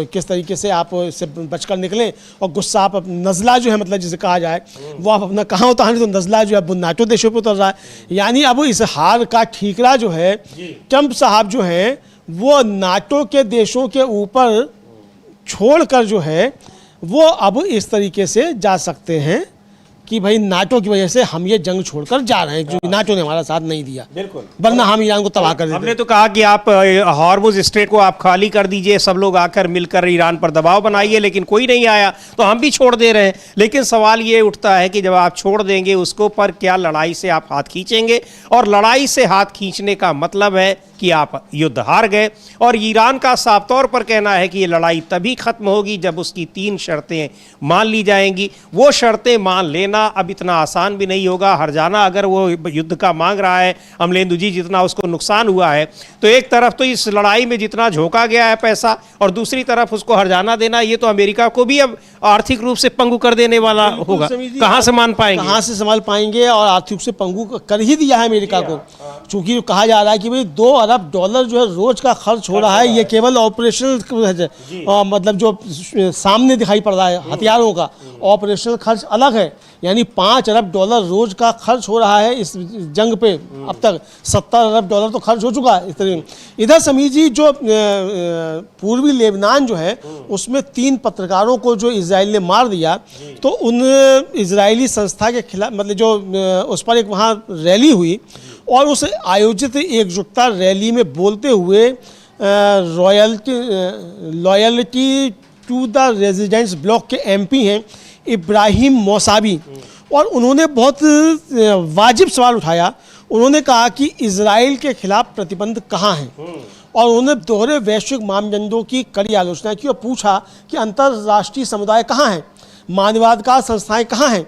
किस तरीके से आप इससे बचकर निकलें। और गुस्सा आप नज़ला जो है, मतलब जिसे कहा जाए, वो आप अपना कहाँ उतार रहे, तो नज़ला जो है नाटो देशों पर उतर रहा है। यानी अब इस हार का ठीकरा जो है ट्रंप साहब जो है वो नाटो के देशों के ऊपर छोड़कर जो है वो अब इस तरीके से जा सकते हैं कि भाई नाटो की वजह से हम ये जंग छोड़कर जा रहे हैं, क्योंकि नाटो ने हमारा साथ नहीं दिया, बिल्कुल, वरना हम ईरान को तबाह कर देते। हमने तो कहा कि आप हॉर्मुज स्ट्रेट को आप खाली कर दीजिए, सब लोग आकर मिलकर ईरान पर दबाव बनाइए, लेकिन कोई नहीं आया तो हम भी छोड़ दे रहे हैं। लेकिन सवाल ये उठता है कि जब आप छोड़ देंगे उसको, पर क्या लड़ाई से आप हाथ खींचेंगे? और लड़ाई से हाथ खींचने का मतलब है कि आप युद्ध हार गए। और ईरान का साफ तौर पर कहना है कि ये लड़ाई तभी खत्म होगी जब उसकी 3 शर्तें मान ली जाएंगी। वो शर्तें मान लेना लेना अब इतना आसान भी नहीं होगा। हरजाना अगर वो युद्ध का मांग रहा है अमलेंदु जी, जितना उसको नुकसान हुआ है, तो एक तरफ तो इस लड़ाई में जितना झोंका गया है पैसा, और दूसरी तरफ उसको हरजाना देना, ये तो अमेरिका को भी अब आर्थिक रूप से पंगु कर देने वाला होगा। कहाँ से मान पाएंगे, कहाँ से संभाल पाएंगे, और आर्थिक रूप से पंगु कर ही दिया है अमेरिका को। चूंकि कहा जा रहा है कि भाई $2 अरब जो है रोज का खर्च हो रहा है, ये केवल ऑपरेशनल मतलब जो सामने दिखाई पड़ रहा है हथियारों का, ऑपरेशनल खर्च अलग है। यानी $5 अरब रोज का खर्च हो रहा है इस जंग पे। अब तक $70 अरब तो खर्च हो चुका है। इधर समीर जी, जो पूर्वी लेबनान जो है उसमें 3 पत्रकारों को जो इजराइल ने मार दिया, तो उन इजरायली संस्था के खिलाफ मतलब जो उस पर एक वहाँ रैली हुई, और उस आयोजित एकजुटता रैली में बोलते हुए loyalty to the residents block के MP हैं इब्राहिम मौसावी, और उन्होंने बहुत वाजिब सवाल उठाया। उन्होंने कहा कि इजराइल के खिलाफ प्रतिबंध कहाँ हैं, और उन्होंने दोहरे वैश्विक मानदंडों की कड़ी आलोचना की और पूछा कि अंतर्राष्ट्रीय समुदाय कहाँ है, मानवाधिकार संस्थाएं कहाँ हैं,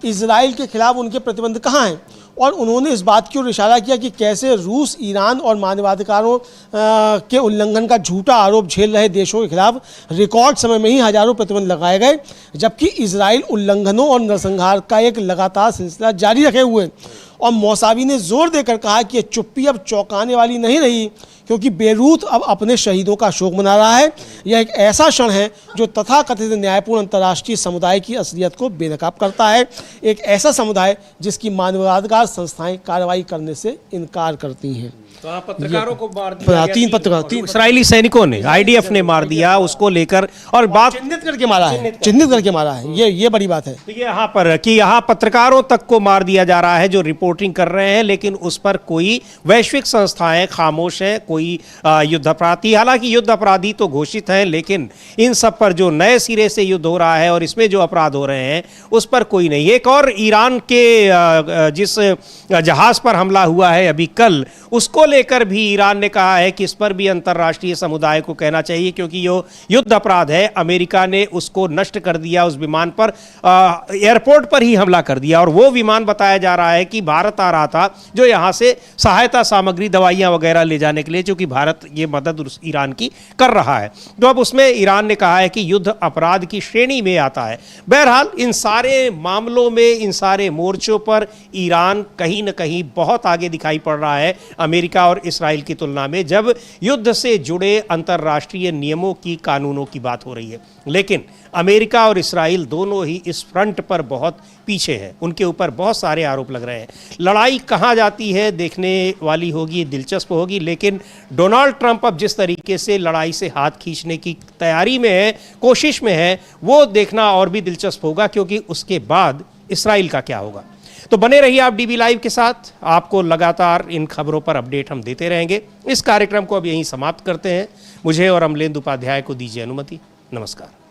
इजराइल के खिलाफ उनके प्रतिबंध कहाँ हैं। और उन्होंने इस बात की ओर इशारा किया कि कैसे रूस, ईरान और मानवाधिकारों के उल्लंघन का झूठा आरोप झेल रहे देशों के खिलाफ रिकॉर्ड समय में ही हजारों प्रतिबंध लगाए गए, जबकि इजराइल उल्लंघनों और नरसंहार का एक लगातार सिलसिला जारी रखे हुए। और मौसावी ने जोर देकर कहा कि ये चुप्पी अब चौंकाने वाली नहीं रही, क्योंकि बेरूत अब अपने शहीदों का शोक मना रहा है। यह एक ऐसा क्षण है जो तथाकथित न्यायपूर्ण अंतर्राष्ट्रीय समुदाय की असलियत को बेनकाब करता है, एक ऐसा समुदाय जिसकी मानवाधिकार संस्थाएं कार्रवाई करने से इनकार करती हैं। तो पत्रकारों को मार दिया, 3 पत्रकार, इस्राएली सैनिकों ने, IDF ने मार दिया उसको लेकर, और बात चिन्हित करके मारा है, ये बड़ी बात है। तो ये यहाँ पर कि यहाँ पत्रकारों तक को मार दिया जा रहा है जो रिपोर्टिंग कर रहे हैं, लेकिन उस पर कोई वैश्विक संस्थाएं खामोश हैं, कोई युद्ध अपराधी, हालांकि युद्ध अपराधी तो घोषित है, लेकिन इन सब पर जो नए सिरे से युद्ध हो रहा है और इसमें जो अपराध हो रहे हैं उस पर कोई नहीं। एक और ईरान के जिस जहाज पर हमला हुआ है अभी कल, उसको लेकर भी ईरान ने कहा है कि इस पर भी अंतर्राष्ट्रीय समुदाय को कहना चाहिए, क्योंकि ये युद्ध अपराध है। अमेरिका ने उसको नष्ट कर दिया, उस विमान पर एयरपोर्ट पर ही हमला कर दिया, और वो विमान बताया जा रहा है कि भारत आ रहा था, जो यहां से सहायता सामग्री, दवाइयां वगैरह ले जाने के लिए, क्योंकि भारत ये मदद ईरान की कर रहा है। तो अब उसमें ईरान ने कहा है कि युद्ध अपराध की श्रेणी में आता है। बहरहाल इन सारे मामलों में, इन सारे मोर्चों पर ईरान कहीं न कहीं बहुत आगे दिखाई पड़ रहा है अमेरिका और इस्राइल की तुलना में, जब युद्ध से जुड़े अंतर्राष्ट्रीय नियमों की, कानूनों की बात हो रही है। लेकिन अमेरिका और इस्राइल दोनों ही इस फ्रंट पर बहुत पीछे हैं, उनके ऊपर बहुत सारे आरोप लग रहे हैं। लड़ाई कहाँ जाती है देखने वाली होगी, दिलचस्प होगी, लेकिन डोनाल्ड ट्रंप अब जिस तरीके से लड़ाई से हाथ खींचने की तैयारी में है, कोशिश में है, वो देखना और भी दिलचस्प होगा, क्योंकि उसके बाद इस्राइल का क्या होगा। तो बने रहिए आप DB लाइव के साथ, आपको लगातार इन खबरों पर अपडेट हम देते रहेंगे। इस कार्यक्रम को अब यहीं समाप्त करते हैं। मुझे और अमलेंदु उपाध्याय को दीजिए अनुमति। नमस्कार।